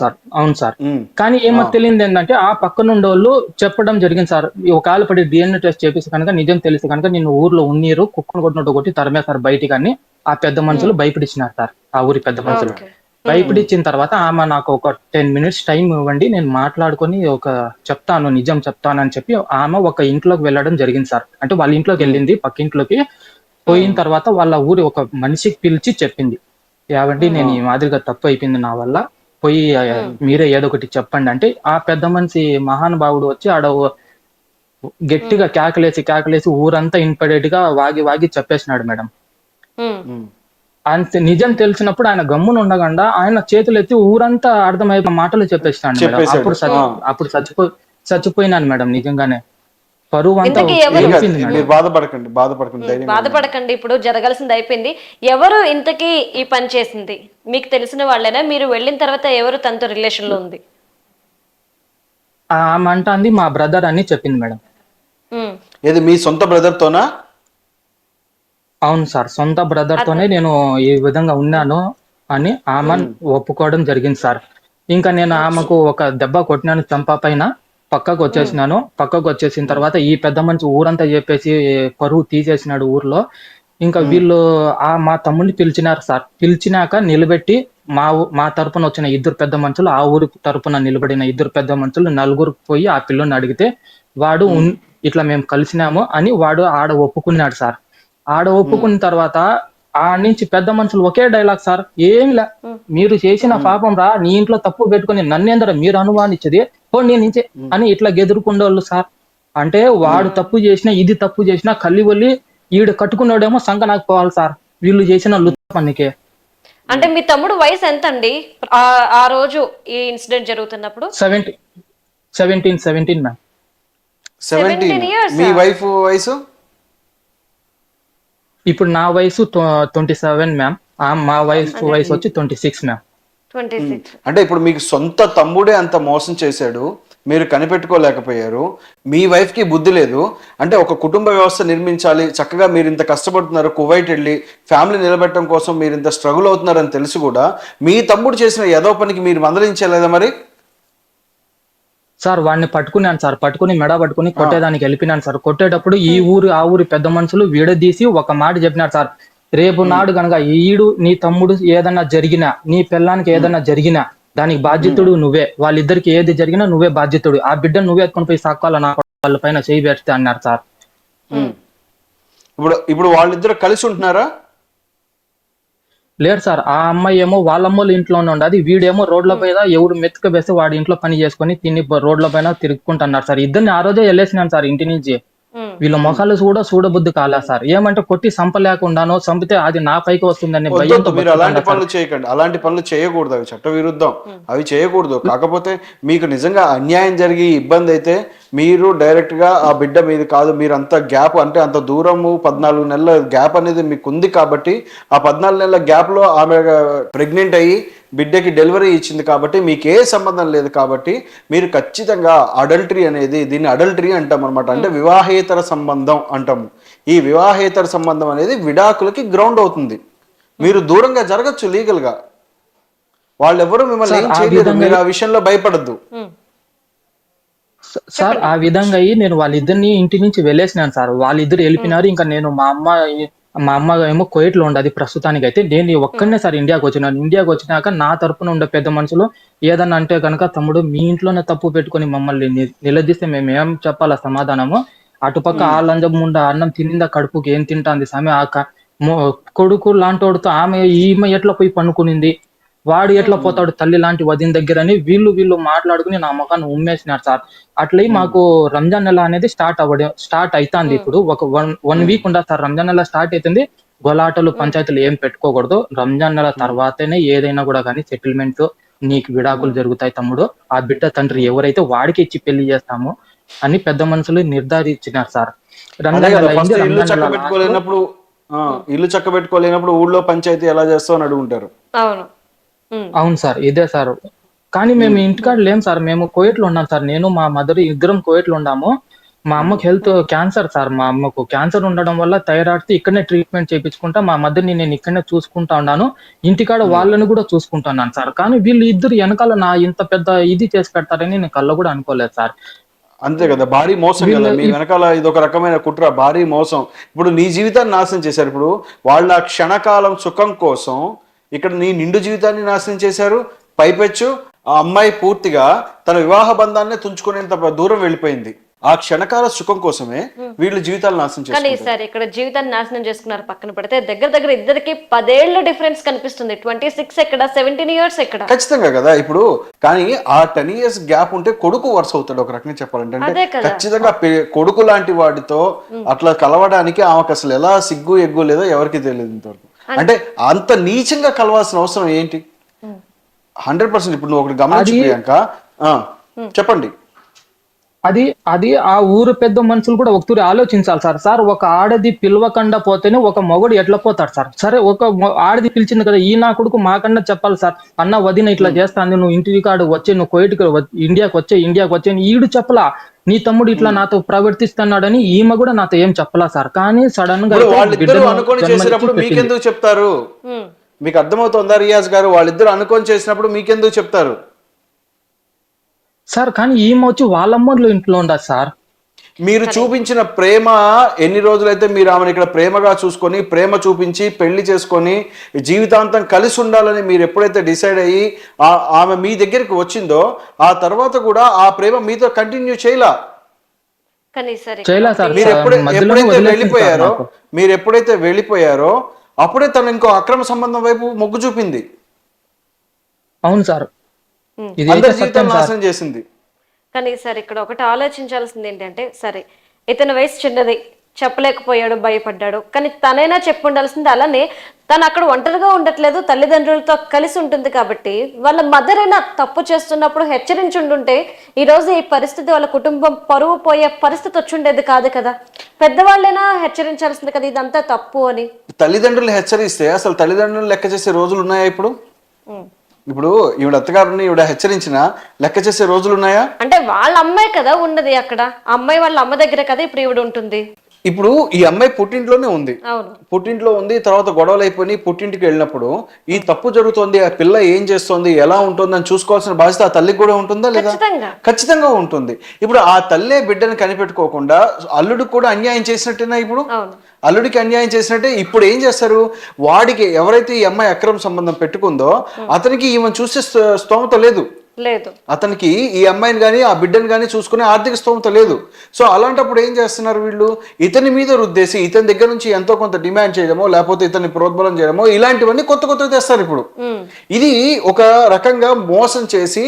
[SPEAKER 4] సార్. కానీ ఏమో తెలియదు ఏంటంటే, ఆ పక్క నుండి వాళ్ళు చెప్పడం జరిగింది సార్, ఒకవేళ పడి DNA టెస్ట్ చేపిస్తే కనుక నిజం తెలిసి కనుక నిన్ను ఊర్లో ఉన్నీరు, కుక్కను కొట్టినట్టు కొట్టి తరమేశారు బయటికి అని ఆ పెద్ద మనుషులు భయపడిచ్చినారు సార్. ఆ ఊరి పెద్ద మనుషులు భయపడిచ్చిన తర్వాత ఆమె నాకు ఒక 10 minutes టైం ఇవ్వండి, నేను మాట్లాడుకొని నిజం చెప్తాను అని చెప్పి ఆమె ఒక ఇంట్లోకి వెళ్ళడం జరిగింది సార్. అంటే వాళ్ళ ఇంట్లోకి వెళ్ళింది, పక్కింట్లోకి పోయిన తర్వాత వాళ్ళ ఊరి ఒక మనిషికి పిలిచి చెప్పింది, ఏవండి నేను ఈ మాదిరిగా తప్పు అయిపోయింది నా వల్ల, పోయి మీరే ఏదో ఒకటి చెప్పండి అంటే, ఆ పెద్ద మనిషి మహానుభావుడు వచ్చి ఆడ గట్టిగా కేకలేసి ఊరంతా ఇన్పడేట్టుగా వాగి చెప్పేసినాడు మేడం. అంతే నిజం తెలిసినప్పుడు ఆయన గమ్మున ఉండకుండా ఆయన చేతులు ఎత్తి ఊరంతా అర్థమయ్యే మాటలు చెప్పేసినాడు మేడం. అప్పుడు చచ్చిపోయినాను మేడం, నిజంగానే పరువు అంతా.
[SPEAKER 2] బాధపడకండి, ఇప్పుడు జరగాల్సింది అయిపోయింది. ఎవరు ఇంతకీ ఈ పని చేసింది మీకు తెలిసిన వాళ్ళేనా, మీరు వెళ్ళిన తర్వాత ఎవరు తనతో రిలేషన్ లో ఉంది?
[SPEAKER 4] ఆమె అంటాంది మా బ్రదర్ అని చెప్పింది మేడం.
[SPEAKER 3] ఏది మీ సొంత బ్రదర్ తోనా?
[SPEAKER 4] అవును సార్, సొంత బ్రదర్ తోనే నేను ఈ విధంగా ఉన్నాను అని ఆమె ఒప్పుకోవడం జరిగింది సార్. ఇంకా నేను ఆమెకు ఒక దెబ్బ కొట్టినాను చంపా పైన, పక్కకు వచ్చేసిన తర్వాత ఈ పెద్ద మనిషి ఊరంతా చెప్పేసి పరువు తీసేసినాడు ఊర్లో. ఇంకా వీళ్ళు మా తమ్ముడిని పిలిచినారు సార్. పిలిచినాక నిలబెట్టి మా తరపున వచ్చిన 2 పెద్ద మనుషులు, ఆ ఊరి తరపున నిలబడిన 2 పెద్ద మనుషులు నలుగురికి పోయి ఆ పిల్లని అడిగితే వాడు ఇట్లా మేము కలిసినాము అని వాడు ఆడ ఒప్పుకున్నాడు సార్. ఆడ ఒప్పుకున్న తర్వాత ఆ నుంచి పెద్ద మనుషులు ఒకే డైలాగ్ సార్, ఏమిలా మీరు చేసిన పాపం రా, నీ ఇంట్లో తప్పు పెట్టుకుని నన్నేందర మీరు అనుమానించది పోండి నుంచే అని ఇట్లా గెదురుకుండోళ్ళు సార్. అంటే వాడు తప్పు చేసినా ఇది తప్పు చేసినా కల్లి వల్లి ఈడు కట్టుకున్నాడేమో సంక నాకు పోవాలి సార్, వీళ్ళు చేసిన లుచ్చ పనికి.
[SPEAKER 2] అంటే మీ తమ్ముడు వయసు ఎంత అండి ఆ రోజు ఈ ఇన్సిడెంట్ జరుగుతున్నప్పుడు?
[SPEAKER 4] 17 మ్యామ్.
[SPEAKER 3] 17
[SPEAKER 2] years
[SPEAKER 3] మీ వైఫ్ వయసు?
[SPEAKER 4] ఇప్పుడు నా వయసు 27 మ్యామ్, మా వయసు వచ్చి 26 మ్యామ్.
[SPEAKER 2] 26.
[SPEAKER 3] అంటే ఇప్పుడు మీకు సొంత తమ్ముడే అంత మోసం చేశాడు, మీరు కనిపెట్టుకోలేకపోయారు, మీ వైఫ్ కి బుద్ధి లేదు. అంటే ఒక కుటుంబ వ్యవస్థ నిర్మించాలి, చక్కగా మీరు ఇంత కష్టపడుతున్నారు, కువైట్ వెళ్ళి ఫ్యామిలీ నిలబెట్టడం కోసం మీరు ఇంత స్ట్రగుల్ అవుతున్నారని తెలిసి కూడా మీ తమ్ముడు చేసిన ఏదో పనికి మీరు మందలించలేదా మరి?
[SPEAKER 4] సార్ వాడిని పట్టుకున్నాను సార్, పట్టుకుని మెడ పట్టుకుని కొట్టేదానికి వెళ్ళిపోయినాను సార్. కొట్టేటప్పుడు ఈ ఊరు ఆ ఊరి పెద్ద మనుషులు విడదీసి ఒక మాట చెప్పినారు సార్, రేపు నాడు గనక ఈడు నీ తమ్ముడు ఏదన్నా జరిగినా, నీ పిల్లానికి ఏదన్నా జరిగినా దానికి బాధ్యతుడు నువ్వే, వాళ్ళిద్దరికి ఏది జరిగినా నువ్వే బాధ్యతుడు, ఆ బిడ్డను నువ్వే ఎత్తుకొని పోయి సాక్కాల నా వాళ్ళ పైన చేయి పెడితే అన్నారు సార్.
[SPEAKER 3] ఇప్పుడు వాళ్ళిద్దరు కలిసి ఉంటున్నారా?
[SPEAKER 4] లేరు సార్, ఆ అమ్మాయి ఏమో వాళ్ళమ్మోళ్ళ ఇంట్లోనే ఉండదు, వీడేమో రోడ్ల పైన ఎవడు మెతుక వేస్తే వాడి ఇంట్లో పని చేసుకొని తిని రోడ్ల పైన తిరుగుకుంటున్నారు సార్. ఇద్దరిని ఆ రోజే వెళ్ళేసినాను సార్ ఇంటి నుంచి. వీళ్ళ మొఖాలు కూడా చూడబుద్ధి కాలే సార్. ఏమంటే కొట్టి సంపలేకుండానో, చంపితే అది నా పైకి వస్తుందని భయంతో.
[SPEAKER 3] మీరు అలాంటి పనులు చేయకండి, అలాంటి పనులు చేయకూడదు, అవి చట్ట విరుద్ధం, అవి చేయకూడదు. కాకపోతే మీకు నిజంగా అన్యాయం జరిగి ఇబ్బంది అయితే మీరు డైరెక్ట్ గా ఆ బిడ్డ మీద కాదు, మీరు అంత గ్యాప్ అంటే అంత దూరము 14 నెలల గ్యాప్ అనేది మీకు ఉంది కాబట్టి ఆ 14 నెలల గ్యాప్ లో ఆమె ప్రెగ్నెంట్ అయ్యి బిడ్డకి డెలివరీ ఇచ్చింది కాబట్టి మీకు ఏ సంబంధం లేదు. కాబట్టి మీరు ఖచ్చితంగా అడల్టరీ అనేది, దీన్ని అడల్టరీ అంటాం అనమాట, అంటే వివాహేతర సంబంధం అంటాము. ఈ వివాహేతర సంబంధం అనేది విడాకులకి గ్రౌండ్ అవుతుంది. మీరు దూరంగా జరగచ్చు లీగల్ గా, వాళ్ళెవరూ మిమ్మల్ని ఏం చేయలేరు, మీరు ఆ విషయంలో భయపడద్దు
[SPEAKER 4] సార్. ఆ విధంగా అయ్యి నేను వాళ్ళిద్దరిని ఇంటి నుంచి వెళ్ళేసినాను సార్. వాళ్ళిద్దరు వెళ్ళిపోయినారు. ఇంకా నేను మా అమ్మ ఏమో కువైట్ లో ఉండదు ప్రస్తుతానికి. అయితే నేను ఒక్కడనే సార్ ఇండియాకి వచ్చినాను. ఇండియాకి వచ్చినాక నా తరపున ఉండే పెద్ద మనుషులు ఏదన్నా అంటే కనుక, తమ్ముడు మీ ఇంట్లోనే తప్పు పెట్టుకుని మమ్మల్ని నిలదీస్తే మేము ఏం చెప్పాలా సమాధానము? అటుపక్క ఆ లంజం ముండ అన్నం తినిందా కడుపుకి ఏం తింటాంది సామె, కొడుకు లాంటోడుతో ఈమె ఎట్లా పోయి పనుకునింది, వాడు ఎట్లా పోతాడు తల్లి లాంటి వదిన దగ్గర అని వీళ్ళు మాట్లాడుకుని నా ముఖాన్ని ఉమ్మేసినారు సార్. అట్లయి మాకు రంజాన్ నెల అనేది స్టార్ట్ అవుతుంది. ఇప్పుడు ఒక 1 వీక్ ఉండదు సార్. రంజాన్ నెల స్టార్ట్ అవుతుంది, గొలాటలు పంచాయతీలు ఏం పెట్టుకోకూడదు. రంజాన్ నెల తర్వాతనే ఏదైనా కూడా కానీ సెటిల్మెంట్, నీకు విడాకులు జరుగుతాయి తమ్ముడు, ఆ బిడ్డ తండ్రి ఎవరైతే వాడికి ఇచ్చి పెళ్లి చేస్తామో అని పెద్ద మనుషులు నిర్ధారించినారు సార్.
[SPEAKER 3] ఇల్లు చక్క పెట్టుకోలేనప్పుడు ఊళ్ళో పంచాయతీ ఎలా చేస్తావు అని అడుగుంటారు.
[SPEAKER 4] అవును సార్, ఇదే సార్. కానీ మేము ఇంటికాడ లేం సార్, మేము కువైట్ లో ఉన్నాం సార్. నేను మా మదర్ ఇద్దరం కువైట్ లో ఉన్నాము. మా అమ్మకి హెల్త్ క్యాన్సర్ సార్. మా అమ్మకు క్యాన్సర్ ఉండడం వల్ల థైరాయిడ్ ఇక్కడనే ట్రీట్మెంట్ చేయించుకుంటా, మా మదర్ని నేను ఇక్కడనే చూసుకుంటా ఉన్నాను. ఇంటికాడ వాళ్ళని కూడా చూసుకుంటున్నాను సార్. కానీ వీళ్ళు ఇద్దరు వెనకాల నా ఇంత పెద్ద ఇది చేసి పెడతారని నేను కళ్ళ కూడా అనుకోలేదు సార్.
[SPEAKER 3] అంతే కదా, భారీ మోసం కదా మీ వెనకాల. ఇది ఒక రకమైన కుట్ర, భారీ మోసం. ఇప్పుడు నీ జీవితాన్ని నాశనం చేశారు. ఇప్పుడు వాళ్ళ క్షణకాలం సుఖం కోసం ఇక్కడ నీ నిండు జీవితాన్ని నాశనం చేశారు. పైపెచ్చు ఆ అమ్మాయి పూర్తిగా తన వివాహ బంధాన్ని తుంచుకునేంత దూరం వెళ్ళిపోయింది. ఆ క్షణకాల సుఖం కోసమే వీళ్ళు జీవితాలు నాశనం చేశారు.
[SPEAKER 2] కానీ సార్ ఇక్కడ జీవితాన్ని నాశనం చేసుకున్నారు పక్కన పెడితే, దగ్గర ఇద్దరికి 10 ఏళ్ల డిఫరెన్స్ కనిపిస్తుంది. 26 ఎక్కడ, 17 years ఎక్కడ?
[SPEAKER 3] ఖచ్చితంగా కదా. ఇప్పుడు కానీ ఆ 10 years గ్యాప్ ఉంటే కొడుకు వరుస అవుతాడు ఒక రకంగా చెప్పాలంటే. అంటే ఖచ్చితంగా కొడుకు లాంటి వాడితో అట్లా కలవడానికి ఆమెకు అసలు ఎలా సిగ్గు ఎగ్గు లేదో ఎవరికి తెలియదు ఇంతవరకు. అంటే అంత నీచంగా కలవాల్సిన అవసరం ఏంటి? 100%. ఇప్పుడు నువ్వు ఒకటి గమనించి ప్రియాంక, చెప్పండి.
[SPEAKER 4] అది ఆ ఊరు పెద్ద మనుషులు కూడా ఒకసారి ఆలోచించాలి సార్. ఒక ఆడది పిలవకుండా పోతేనే ఒక మొగుడు ఎట్లా పోతాడు సార్? సరే, ఒక ఆడది పిలిచింది కదా, ఈ నా కొడుకు మాకన్నా చెప్పాలి సార్. అన్న వదిన ఇట్లా చేస్తాంది, నువ్వు ఇంటి కాడు వచ్చే, నువ్వు కువైట్కి ఇండియాకి వచ్చే ఈడు చెప్పలా, నీ తమ్ముడు ఇట్లా నాతో ప్రవర్తిస్తున్నాడని ఈమె కూడా నాతో ఏం చెప్పలా సార్. కానీ సడన్ గా
[SPEAKER 3] అనుకొని చేసినప్పుడు మీకెందుకు చెప్తారు? మీకు అర్థమవుతుందా రియాజ్ గారు? వాళ్ళిద్దరు అనుకొని చేసినప్పుడు మీకెందుకు చెప్తారు
[SPEAKER 4] సార్? కానీ ఈమె వచ్చి వాళ్ళమ్మోళ్ళ ఇంట్లో ఉండదు సార్.
[SPEAKER 3] మీరు చూపించిన ప్రేమ ఎన్ని రోజులైతే మీరు ఆమెను ఇక్కడ ప్రేమగా చూసుకొని, ప్రేమ చూపించి పెళ్లి చేసుకొని జీవితాంతం కలిసి ఉండాలని మీరు ఎప్పుడైతే డిసైడ్ అయ్యి ఆమె మీ దగ్గరికి వచ్చిందో, ఆ తర్వాత కూడా ఆ ప్రేమ మీతో కంటిన్యూ చేయలా. మీరు ఎప్పుడైతే వెళ్ళిపోయారో అప్పుడే తను ఇంకో అక్రమ సంబంధం వైపు మొగ్గు చూపింది,
[SPEAKER 4] అవును సార్, ఇది
[SPEAKER 3] అందరి
[SPEAKER 4] అయితే
[SPEAKER 3] జీవితాలు
[SPEAKER 4] సత్యం సార్.
[SPEAKER 3] నాశనం చేసింది.
[SPEAKER 2] కానీ సార్ ఇక్కడ ఒకటి ఆలోచించాల్సింది ఏంటంటే, సరే ఇతని వయసు చిన్నది, చెప్పలేకపోయాడు, భయపడ్డాడు, కానీ తనైనా చెప్పు ఉండాల్సింది. అలానే తను అక్కడ ఒంటరిగా ఉండట్లేదు, తల్లిదండ్రులతో కలిసి ఉంటుంది కాబట్టి వాళ్ళ మదర్ అయినా తప్పు చేస్తున్నప్పుడు హెచ్చరించి ఉండుంటే ఈ రోజు ఈ పరిస్థితి వాళ్ళ కుటుంబం పరువు పోయే పరిస్థితి వచ్చుండేది కాదు కదా. పెద్దవాళ్ళైనా హెచ్చరించాల్సింది కదా ఇదంతా తప్పు అని.
[SPEAKER 3] తల్లిదండ్రులు హెచ్చరిస్తే అసలు తల్లిదండ్రులు లెక్క చేసే రోజులు ఉన్నాయా ఇప్పుడు? ఇప్పుడు ఈవిడ అత్తగారిని ఈవిడ హెచ్చరించిన లెక్క చేసే రోజులు ఉన్నాయా?
[SPEAKER 2] అంటే వాళ్ళ అమ్మాయి కదా ఉన్నది అక్కడ, అమ్మాయి వాళ్ళ అమ్మ దగ్గర కదా ఇప్పుడు ఈవిడ ఉంటుంది.
[SPEAKER 3] ఇప్పుడు ఈ అమ్మాయి పుట్టింట్లోనే ఉంది,
[SPEAKER 2] అవును,
[SPEAKER 3] పుట్టింట్లో ఉంది, తర్వాత గొడవలు అయిపోయి పుట్టింటికి వెళ్ళినప్పుడు ఈ తప్పు జరుగుతోంది, ఆ పిల్ల ఏం చేస్తోంది, ఎలా ఉంటుంది అని చూసుకోవాల్సిన బాధ్యత ఆ తల్లికి కూడా ఉంటుందా లేదా?
[SPEAKER 2] ఖచ్చితంగా
[SPEAKER 3] ఖచ్చితంగా ఉంటుంది. ఇప్పుడు ఆ తల్లే బిడ్డను కనిపెట్టుకోకుండా అల్లుడికి కూడా అన్యాయం చేసినట్టేనా? ఇప్పుడు
[SPEAKER 2] అవును,
[SPEAKER 3] అల్లుడికి అన్యాయం చేసినట్టే. ఇప్పుడు ఏం చేస్తారు, వాడికి ఎవరైతే ఈ అమ్మాయి అక్రమ సంబంధం పెట్టుకుందో అతనికి ఈమెను చూసే స్తోమత లేదు,
[SPEAKER 2] లేదు,
[SPEAKER 3] అతనికి ఈ అమ్మాయిని కానీ ఆ బిడ్డను కానీ చూసుకునే ఆర్థిక స్తోమత లేదు. సో అలాంటప్పుడు ఏం చేస్తున్నారు వీళ్ళు, ఇతని మీద రుద్దేసి ఇతని దగ్గర నుంచి ఎంతో కొంత డిమాండ్ చేయడమో లేకపోతే ఇతన్ని ప్రోద్బలం చేయడమో ఇలాంటివన్నీ కొత్త కొత్తగా తెస్తారు ఇప్పుడు. ఇది ఒక రకంగా మోసం చేసి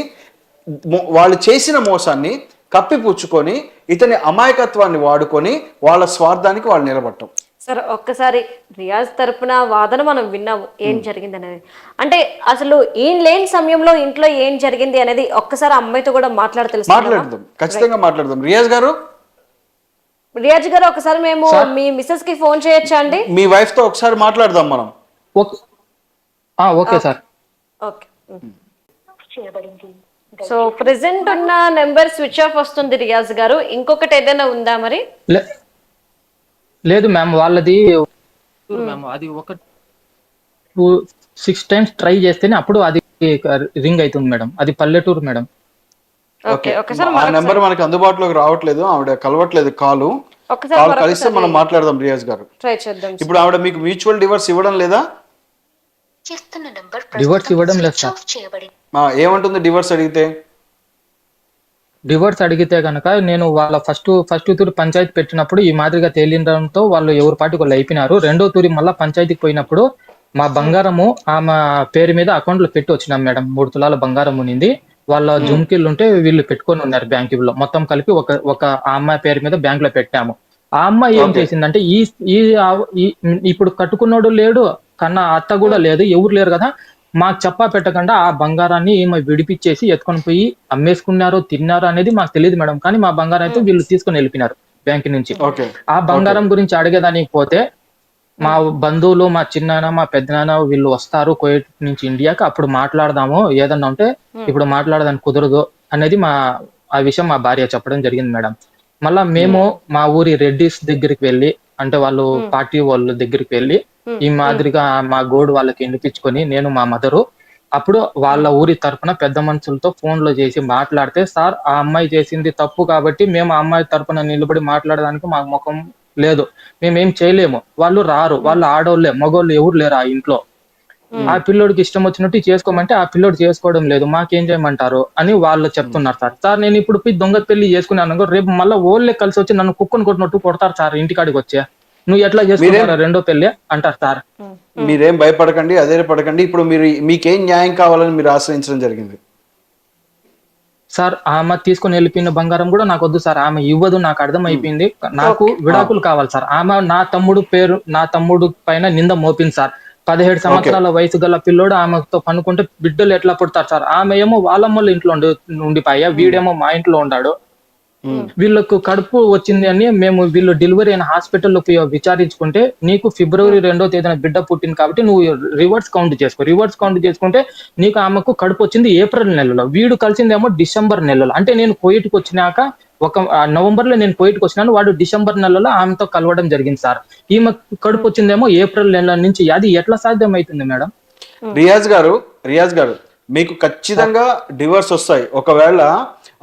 [SPEAKER 3] వాళ్ళు చేసిన మోసాన్ని కప్పిపుచ్చుకొని ఇతని అమాయకత్వాన్ని వాడుకొని వాళ్ళ స్వార్థానికి వాళ్ళు నిలబడటం.
[SPEAKER 2] సరే ఒక్కసారి రియాజ్ తరపున వాదన మనం విన్నాము ఏం జరిగింది అనేది. అంటే అసలు ఏం లేని సమయంలో ఇంట్లో ఏం జరిగింది అనేది ఒక్కసారి అమ్మాయితో కూడా
[SPEAKER 3] మాట్లాడదాం, ఖచ్చితంగా మాట్లాడదాం. రియాజ్ గారు
[SPEAKER 2] ఒకసారి మేము మీ మిస్సెస్ కి ఫోన్ చేయొచ్చా అండి?
[SPEAKER 3] మీ వైఫ్ తో ఒకసారి మాట్లాడదాం మనం.
[SPEAKER 4] Okay sir.
[SPEAKER 2] Okay. So present ఉన్న నెంబర్ స్విచ్ ఆఫ్ వస్తుంది రియాజ్ గారు, ఇంకొకటి ఏదైనా ఉందా మరి?
[SPEAKER 4] లేదు మ్యామ్, వాళ్ళది అది ఒక 6 times ట్రై చేస్తేనే అప్పుడు అది రింగ్ అవుతుంది మేడం. అది పల్లెటూరు మేడం.
[SPEAKER 2] ఓకే, ఒకసారి
[SPEAKER 3] ఆ నెంబర్ మనకి అందుబాటులోకి రావట్లేదు, ఆవిడ కలవట్లేదు, కాల్ కలిస్తే మనం మాట్లాడదాం రియాజ్ గారు.
[SPEAKER 2] ట్రై చేద్దాం.
[SPEAKER 3] ఇప్పుడు ఆవిడ మీకు మ్యూచువల్ డివోర్స్ ఇవ్వడం లేదా?
[SPEAKER 4] డివోర్స్ ఇవ్వడం లేదు సార్.
[SPEAKER 3] ఏమంటుంది డివోర్స్ అడిగితే?
[SPEAKER 4] డివోర్స్ అడిగితే కనుక నేను వాళ్ళ ఫస్ట్ తూరి పంచాయతీ పెట్టినప్పుడు ఈ మాదిరిగా తేలిండడంతో వాళ్ళు ఎవరి పాటికి వాళ్ళు అయిపోయినారు. రెండో తూరి మళ్ళీ పంచాయతీకి పోయినప్పుడు మా బంగారము ఆమె పేరు మీద అకౌంట్ లో పెట్టి వచ్చినాం మేడం. 3 తులాల బంగారం ఉన్నింది. వాళ్ళ జుమ్కిళ్ళు ఉంటే వీళ్ళు పెట్టుకొని ఉన్నారు బ్యాంకులో. మొత్తం కలిపి ఒక ఆ అమ్మాయి పేరు మీద బ్యాంక్ లో పెట్టాము. ఆ అమ్మాయి ఏం చేసిందంటే ఇప్పుడు కట్టుకున్నాడు లేడు, కన్నా అత్త కూడా లేదు, ఎవరు లేరు కదా, మాకు చెప్పా పెట్టకుండా ఆ బంగారాన్ని విడిపించేసి ఎత్తుకొని పోయి అమ్మేసుకున్నారు, తిన్నారు అనేది మాకు తెలియదు మేడం. కానీ మా బంగారం అయితే వీళ్ళు తీసుకొని వెళ్ళిపోయినారు బ్యాంక్ నుంచి. ఆ బంగారం గురించి అడిగేదానికి పోతే మా బంధువులు, మా చిన్నాన్న, మా పెద్దనాన్న వీళ్ళు వస్తారు కువైట్ నుంచి ఇండియాకి, అప్పుడు మాట్లాడదాము ఏదన్నా ఉంటే, ఇప్పుడు మాట్లాడదానికి కుదరదు అనేది ఆ విషయం మా భార్య చెప్పడం జరిగింది మేడం. మళ్ళా మేము మా ఊరి రెడ్డిస్ దగ్గరికి వెళ్ళి, అంటే వాళ్ళు పార్టీ వాళ్ళ దగ్గరికి వెళ్ళి ఈ మాదిరిగా మా గోడు వాళ్ళకి వినిపించుకొని నేను మా మదరు అప్పుడు వాళ్ళ ఊరి తరపున పెద్ద మనుషులతో ఫోన్ లో చేసి మాట్లాడితే, సార్ ఆ అమ్మాయి చేసింది తప్పు కాబట్టి మేము ఆ అమ్మాయి తరపున నిలబడి మాట్లాడడానికి మా ముఖం లేదు, మేమేం చేయలేము, వాళ్ళు రారు, వాళ్ళు ఆడోళ్ళే, మగోళ్ళు ఎవరు లేరు ఆ ఇంట్లో, ఆ పిల్లోడికి ఇష్టం వచ్చినట్టు చేసుకోమంటే ఆ పిల్లోడు చేసుకోవడం లేదు, మాకేం చేయమంటారు అని వాళ్ళు చెప్తున్నారు. సార్ నేను ఇప్పుడు పోయి దొంగ పెళ్లి చేసుకున్నాను, రేపు మళ్ళీ ఓళ్ళే కలిసి వచ్చి నన్ను కుక్కను కొట్టినట్టు కొడతారు సార్, ఇంటికాడికి వచ్చే నువ్వు ఎట్లా చేసుకుంటారా రెండో పెళ్లి అంటారు సార్.
[SPEAKER 3] మీరేం భయపడకండి, అదే పడకండి. ఇప్పుడు మీకేం న్యాయం కావాలని మీరు ఆశ్రయించడం జరిగింది?
[SPEAKER 4] సార్ ఆమె తీసుకొని వెళ్ళిపోయిన బంగారం కూడా నాకు వద్దు సార్, ఆమె ఇవ్వదు, నాకు అర్థం అయిపోయింది, నాకు విడాకులు కావాలి సార్. ఆమె నా తమ్ముడు పైన నింద మోపింది సార్. 17 సంవత్సరాల వయసు గల పిల్లోడు ఆమెతో పనుకుంటే బిడ్డలు ఎట్లా పుడతారు సార్? ఆమె ఏమో వాళ్ళమ్మల ఇంట్లో ఉండిపోయా, వీడేమో మా ఇంట్లో ఉండాడు. వీళ్ళకు కడుపు వచ్చింది అని మేము వీళ్ళు డెలివరీ అయిన హాస్పిటల్లో విచారించుకుంటే, నీకు ఫిబ్రవరి 2వ తేదీన బిడ్డ పుట్టింది కాబట్టి నువ్వు రివర్స్ కౌంట్ చేసుకుంటే నీకు ఆమెకు కడుపు వచ్చింది ఏప్రిల్ నెలలో, వీడు కలిసిందేమో డిసెంబర్ నెలలో. అంటే నేను కోయిట్కి వచ్చినాక నవంబర్ లో నేను కోయిట్కి వచ్చినాను, వాడు డిసెంబర్ నెలలో ఆమెతో కలవడం జరిగింది సార్. ఈమె కడుపు వచ్చిందేమో ఏప్రిల్ నెల నుంచి. అది ఎట్లా సాధ్యం అవుతుంది మేడం?
[SPEAKER 3] రియాజ్ గారు మీకు ఖచ్చితంగా డివోర్స్ వస్తాయి. ఒకవేళ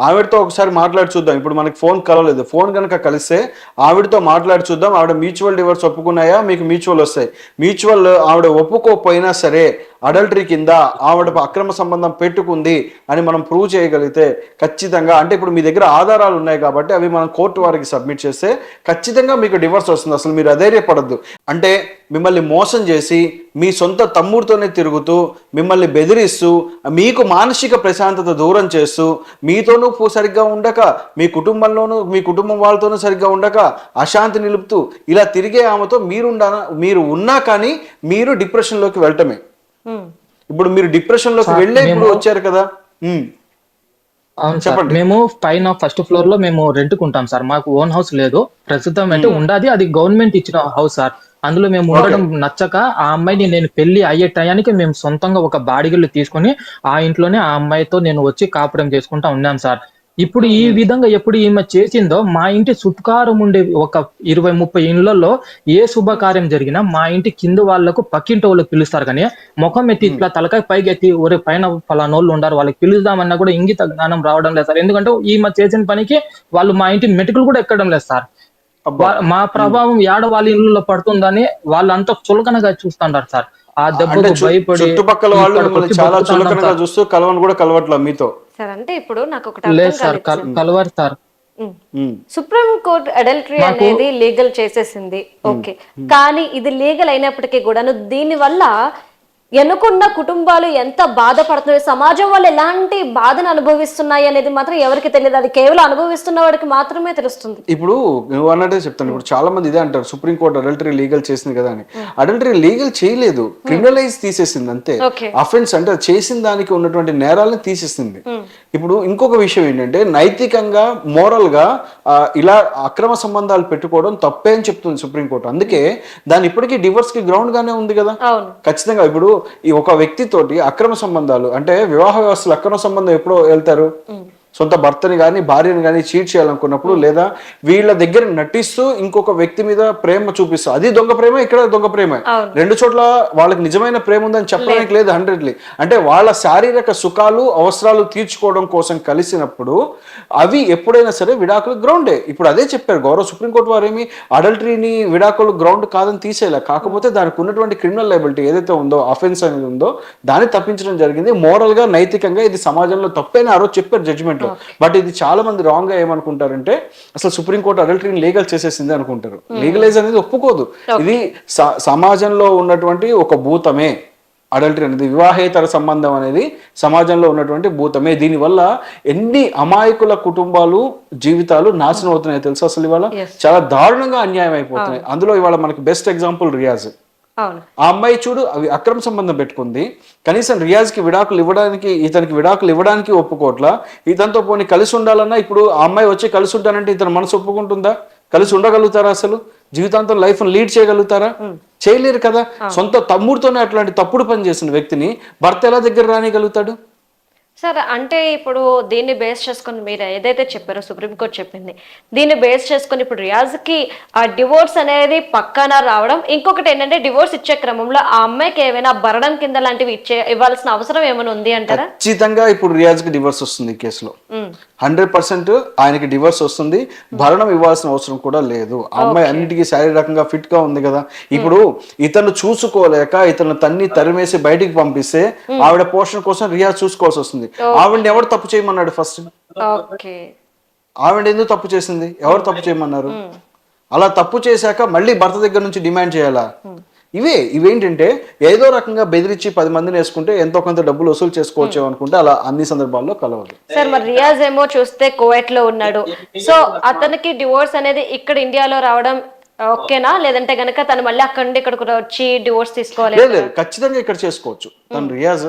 [SPEAKER 3] ఆవిడతో ఒకసారి మాట్లాడి చూద్దాం. ఇప్పుడు మనకి ఫోన్ కలవలేదు, ఫోన్ కనుక కలిస్తే ఆవిడతో మాట్లాడి చూద్దాం. ఆవిడ మ్యూచువల్ డివోర్స్ ఒప్పుకున్నాయా, మీకు మ్యూచువల్ వస్తాయి. మ్యూచువల్ ఆవిడ ఒప్పుకోకపోయినా సరే అడల్టరీ కింద ఆవిడ అక్రమ సంబంధం పెట్టుకుంది అని మనం ప్రూవ్ చేయగలిగితే ఖచ్చితంగా, అంటే ఇప్పుడు మీ దగ్గర ఆధారాలు ఉన్నాయి కాబట్టి అవి మనం కోర్టు వారికి సబ్మిట్ చేస్తే ఖచ్చితంగా మీకు డివోర్స్ వస్తుంది. అసలు మీరు అధైర్యపడద్దు. అంటే మిమ్మల్ని మోసం చేసి మీ సొంత తమ్ముడితోనే తిరుగుతూ మిమ్మల్ని బెదిరిస్తూ మీకు మానసిక ప్రశాంతత దూరం చేస్తూ మీతోనూ సరిగ్గా ఉండక మీ కుటుంబంలోనూ మీ కుటుంబం వాళ్ళతోనూ సరిగ్గా ఉండక అశాంతి నిలుపుతూ ఇలా తిరిగే ఆమెతో మీరు ఉన్నా కానీ మీరు డిప్రెషన్లోకి వెళ్ళటమే. ఇప్పుడు మీరు డిప్రెషన్లోకి వెళ్ళే ఇప్పుడు వచ్చారు కదా.
[SPEAKER 4] అవును సార్, మేము పైన ఫస్ట్ ఫ్లోర్ లో మేము రెంట్కు ఉంటాం సార్. మాకు ఓన్ హౌస్ లేదు ప్రస్తుతం. అయితే ఉండాది, అది గవర్నమెంట్ ఇచ్చిన హౌస్ సార్. అందులో మేము ఉండడం నచ్చక ఆ అమ్మాయిని నేను పెళ్లి అయ్యే టయానికి మేము సొంతంగా ఒక బాడిగిల్లు తీసుకుని ఆ ఇంట్లోనే ఆ అమ్మాయితో నేను వచ్చి కాపురం చేసుకుంటా ఉన్నాం సార్. ఇప్పుడు ఈ విధంగా ఎప్పుడు ఈమె చేసిందో మా ఇంటి చుట్టుకారం ఉండే ఒక 20-30 ఇళ్లలో ఏ శుభకార్యం జరిగినా మా ఇంటి కింద వాళ్ళకు పక్కింటి వాళ్ళకి పిలుస్తారు, కానీ ముఖం ఎత్తి ఇట్లా తలకాయ పైకి ఎత్తి ఒరే పైన ఫలానోళ్ళు ఉండారు వాళ్ళకి పిలుద్దామన్నా కూడా ఇంగిత జ్ఞానం రావడం లేదు సార్. ఎందుకంటే ఈమె చేసిన పనికి వాళ్ళు మా ఇంటి మెటుకులు కూడా ఎక్కడం లేదు సార్. మా ప్రభావం ఏడ వాళ్ళ ఇళ్ళలో పడుతుందని వాళ్ళంతా చులకనగా చూస్తుంటారు సార్. ఆ దెబ్బకు భయపడి
[SPEAKER 3] చుట్టుపక్కల వాళ్ళు చాలా చులకనగా చూస్తూ కలవని కూడా కలవట్లా మీతో
[SPEAKER 2] సార్. అంటే ఇప్పుడు నాకు ఒకటి
[SPEAKER 4] లేదు సార్, కలవరు సార్.
[SPEAKER 2] సుప్రీం కోర్టు అడల్టరీ అనేది లీగల్ చేసేసింది, ఓకే. కానీ ఇది లీగల్ అయినప్పటికీ కూడాను దీని వల్ల ఎన్నుకున్న కుటుంబాలు ఎంత బాధపడుతున్నాయి, సమాజం వాళ్ళు ఎలాంటి బాధను అనుభవిస్తున్నాయి అనేది మాత్రం ఎవరికి తెలియదు. అది కేవలం అనుభవిస్తున్న వాడికి మాత్రమే తెలుస్తుంది.
[SPEAKER 3] ఇప్పుడు నువ్వు అన్నట్టే చెప్తాను. ఇప్పుడు చాలా మంది ఇదే అంటారు, సుప్రీం కోర్టు అడల్టరీ లీగల్ చేసింది కదా అని. అడల్టరీ లీగల్ చేయలేదు, క్రిమినలైజ్ తీసేసింది అంతే. అఫెన్స్ అంటే చేసిన దానికి ఉన్నటువంటి నేరాలను తీసేసింది. ఇప్పుడు ఇంకొక విషయం ఏంటంటే నైతికంగా మోరల్ గా ఇలా అక్రమ సంబంధాలు పెట్టుకోవడం తప్పే అని చెప్తుంది సుప్రీంకోర్టు. అందుకే దాని ఇప్పటికీ డివోర్స్ కి గ్రౌండ్ గానే ఉంది కదా ఖచ్చితంగా. ఇప్పుడు ఈ ఒక వ్యక్తితోటి అక్రమ సంబంధాలు అంటే వివాహ వ్యవస్థలో అక్రమ సంబంధం ఎప్పుడో వెళ్తారు, సొంత భర్తని కానీ భార్యని కానీ చీట్ చేయాలనుకున్నప్పుడు, లేదా వీళ్ళ దగ్గర నటిస్తూ ఇంకొక వ్యక్తి మీద ప్రేమ చూపిస్తారు. అది దొంగ ప్రేమ, ఇక్కడ దొంగ ప్రేమ. రెండు చోట్ల వాళ్ళకి నిజమైన ప్రేమ ఉందని చెప్పడానికి లేదు 100%. అంటే వాళ్ళ శారీరక సుఖాలు అవసరాలు తీర్చుకోవడం కోసం కలిసినప్పుడు అవి ఎప్పుడైనా సరే విడాకులు గ్రౌండే. ఇప్పుడు అదే చెప్పారు గౌరవ సుప్రీంకోర్టు వారు, ఏమి అడల్టరీని విడాకులు గ్రౌండ్ కాదని తీసేలా, కాకపోతే దానికి ఉన్నటువంటి క్రిమినల్ లయబిలిటీ ఏదైతే ఉందో, అఫెన్స్ అనేది ఉందో దాన్ని తప్పించడం జరిగింది. మోరల్ గా నైతికంగా ఇది సమాజంలో తప్పైన ఆ రోజు చెప్పారు జడ్జిమెంట్. బట్ ఇది చాలా మంది రాంగ్ గా ఏమనుకుంటారంటే అసలు సుప్రీంకోర్టు అడల్టరీని లీగల్ చేసేసింది అనుకుంటారు. లీగలైజ్ అనేది ఒప్పుకోదు. ఇది సమాజంలో ఉన్నటువంటి ఒక భూతమే. అడల్టరీ అనేది వివాహేతర సంబంధం అనేది సమాజంలో ఉన్నటువంటి భూతమే. దీనివల్ల ఎన్ని అమాయకుల కుటుంబాలు జీవితాలు నాశనం అవుతున్నాయి తెలుసు. అసలు ఇవాళ చాలా దారుణంగా అన్యాయం అయిపోతున్నాయి. అందులో ఇవాళ మనకి బెస్ట్ ఎగ్జాంపుల్ రియాజ్. ఆ అమ్మాయి చూడు అవి అక్రమ సంబంధం పెట్టుకుంది, కనీసం రియాజ్కి విడాకులు ఇవ్వడానికి, ఇతనికి విడాకులు ఇవ్వడానికి ఒప్పుకోట్లా. ఇతనితో పోనీ కలిసి ఉండాలన్నా ఇప్పుడు ఆ అమ్మాయి వచ్చి కలిసి ఉంటానంటే ఇతని మనసు ఒప్పుకుంటుందా? కలిసి ఉండగలుగుతారా? అసలు జీవితాంతం లైఫ్ లీడ్ చేయగలుగుతారా? చేయలేరు కదా. సొంత తమ్ముడితోనే అట్లాంటి తప్పుడు పని చేసిన వ్యక్తిని భర్త ఎలా దగ్గర రానిగలుగుతాడు?
[SPEAKER 2] సార్ అంటే ఇప్పుడు దీన్ని బేస్ చేసుకొని మీరు ఏదైతే చెప్పారో సుప్రీంకోర్టు చెప్పింది, దీన్ని బేస్ చేసుకొని ఇప్పుడు రియాజ్కి ఆ డివోర్స్ అనేది పక్కన రావడం, ఇంకొకటి ఏంటంటే డివోర్స్ ఇచ్చే క్రమంలో ఆ అమ్మాయికి ఏమైనా భరణం కింద లాంటివి ఇవ్వాల్సిన అవసరం ఏమైనా ఉంది అంటారా?
[SPEAKER 3] ఖచ్చితంగా ఇప్పుడు రియాజ్కి డివోర్స్ వస్తుంది ఈ కేసులో. 100% ఆయనకి డివోర్స్ వస్తుంది. భరణం ఇవ్వాల్సిన అవసరం కూడా లేదు. ఆ అమ్మాయి అన్నిటికీ శారీరకంగా ఫిట్ గా ఉంది కదా. ఇప్పుడు ఇతను చూసుకోలేక ఇతను తన్ని తరిమేసి బయటికి పంపిస్తే ఆవిడ పోషణ కోసం రియాజ్ చూసుకోవాల్సి వస్తుంది. ఆవిడని ఎవరు తప్పు చేయమన్నాడు? ఫస్ట్ ఆవిడ ఎందుకు తప్పు చేసింది? ఎవరు తప్పు చేయమన్నారు? అలా తప్పు చేశాక మళ్ళీ భర్త దగ్గర నుంచి డిమాండ్ చేయాలా? ఇవేంటంటే ఏదో రకంగా బెదిరించి 10 మందిని వేసుకుంటే ఎంతో కొంత డబ్బులు వసూలు చేసుకోవచ్చు అనుకుంటే అలా అన్ని సందర్భాల్లో కలవదు.
[SPEAKER 2] సార్ మరి రియాజ్ ఏమో చూస్తే కువైట్ లో ఉన్నాడు, సో అతనికి డివోర్స్ అనేది ఇక్కడ ఇండియాలో రావడం ఓకేనా? లేదంటే గనక తను మళ్ళీ అక్కడ నుండి ఇక్కడికి వచ్చి డివోర్స్ తీసుకోవాలి?
[SPEAKER 3] లేదు, ఖచ్చితంగా ఇక్కడ చేసుకోవచ్చు. తను రియాజ్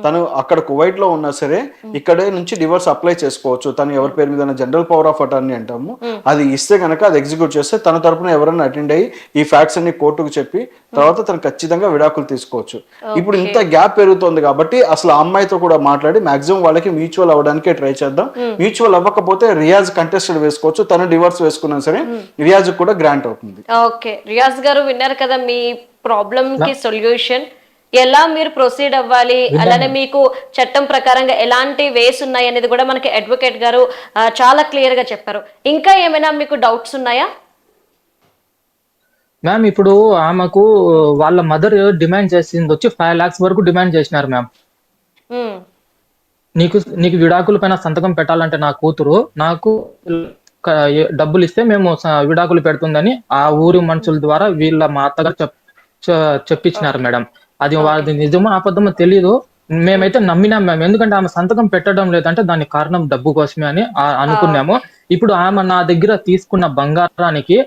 [SPEAKER 3] తను అక్కడ కువైట్ లో ఉన్నా సరే ఇక్కడే నుంచి డివోర్స్ అప్లై చేసుకోవచ్చు. తను ఎవరి పేరు మీద జనరల్ పవర్ ఆఫ్ అటార్నీ అంటాము, అది ఇస్తే గనక అది ఎగ్జిక్యూట్ చేస్తే తన తరపున ఎవరైనా అటెండ్ అయ్యి ఈ ఫ్యాక్ట్స్ అన్ని కోర్టుకు చెప్పి తర్వాత తను ఖచ్చితంగా విడాకులు తీసుకోవచ్చు. ఇప్పుడు ఇంత గ్యాప్ పెరుగుతోంది కాబట్టి అసలు ఆ అమ్మాయితో కూడా మాట్లాడి మాక్సిమం వాళ్ళకి మ్యూచువల్ అవ్వడానికి ట్రై చేద్దాం. మ్యూచువల్ అవ్వకపోతే రియాజ్ కంటెస్టెడ్ వేసుకోవచ్చు. తను డివోర్స్ వేసుకున్నా సరే రియాజ్ కూడా గ్రాంట్ అవుతుంది.
[SPEAKER 2] ఓకే, రియాజ్ గారు విన్నారు కదా మీ ప్రాబ్లం కి సొల్యూషన్. ఎలా మీరు ప్రొసీడ్ అవ్వాలి, అలానే మీకు చట్టం ప్రకారంగా ఎలాంటి వేస్ ఉన్నాయి అనేది కూడా మనకి అడ్వకేట్ గారు చాలా క్లియర్ గా చెప్పారు. ఇంకా ఏమైనా మీకు డౌట్స్ ఉన్నాయా?
[SPEAKER 4] మ్యామ్ ఇప్పుడు ఆమెకు వాళ్ళ మదర్ డిమాండ్ చేసింది వచ్చి 5 lakhs వరకు డిమాండ్ చేసినారు మ్యామ్.
[SPEAKER 2] ఉమ్,
[SPEAKER 4] నీకు విడాకుల పైన సంతకం పెట్టాలంటే నా కూతురు నాకు డబ్బులు ఇస్తే మేము విడాకులు పెడుతుందని ఆ ఊరి మనుషుల ద్వారా మా అత్తగారు చెప్పించినారు మేడం. అది వాళ్ళది నిజమో అబద్ధమో తెలీదు. మేమైతే నమ్మినాం మ్యామ్. ఎందుకంటే ఆమె సంతకం పెట్టడం లేదంటే దానికి కారణం డబ్బు కోసమే అని అనుకున్నాము. ఇప్పుడు ఆమె నా దగ్గర తీసుకున్న బంగారానికి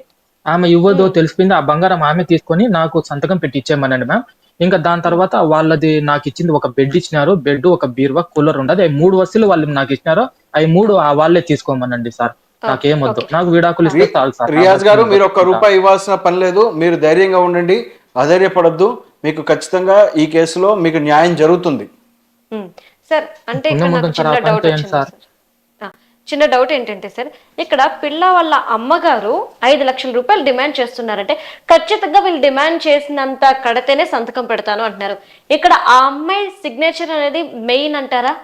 [SPEAKER 4] ఆమె ఇవ్వదో తెలిసిపోయింది. ఆ బంగారం ఆమె తీసుకొని నాకు సంతకం పెట్టి ఇచ్చేయమనండి మ్యామ్. ఇంకా దాని తర్వాత వాళ్ళది నాకు ఇచ్చింది ఒక బెడ్ ఇచ్చినారు. బెడ్, ఒక బీరువా, కూలర్ ఉండదు. అవి 3 వస్తువులు వాళ్ళు నాకు ఇచ్చినారు. అవి 3 వాళ్ళే తీసుకోమనండి సార్. నాకేమొద్దు, నాకు విడాకులు ఇస్తే చాలు సార్.
[SPEAKER 3] రియాజ్ గారు, మీరు ఒక్క రూపాయి ఇవ్వాల్సిన పని లేదు. మీరు ధైర్యంగా ఉండండి, అధైర్యపడద్దు. మీకు ఖచ్చితంగా ఈ కేసులో మీకు న్యాయం జరుగుతుంది.
[SPEAKER 2] సార్ అంటే ఇక్కడ నాకు చిన్న డౌట్ వచ్చింది సార్. చిన్న డౌట్ ఏంటంటే సార్, ఇక్కడ పిల్ల వాళ్ళ అమ్మగారు 5 లక్షల రూపాయలు డిమాండ్ చేస్తున్నారంటే ఖచ్చితంగా వీళ్ళు డిమాండ్ చేసినంత కడితేనే సంతకం పెడతాను అంటున్నారు. ఇక్కడ ఆ అమ్మాయి సిగ్నేచర్ అనేది మెయిన్ అంటారా?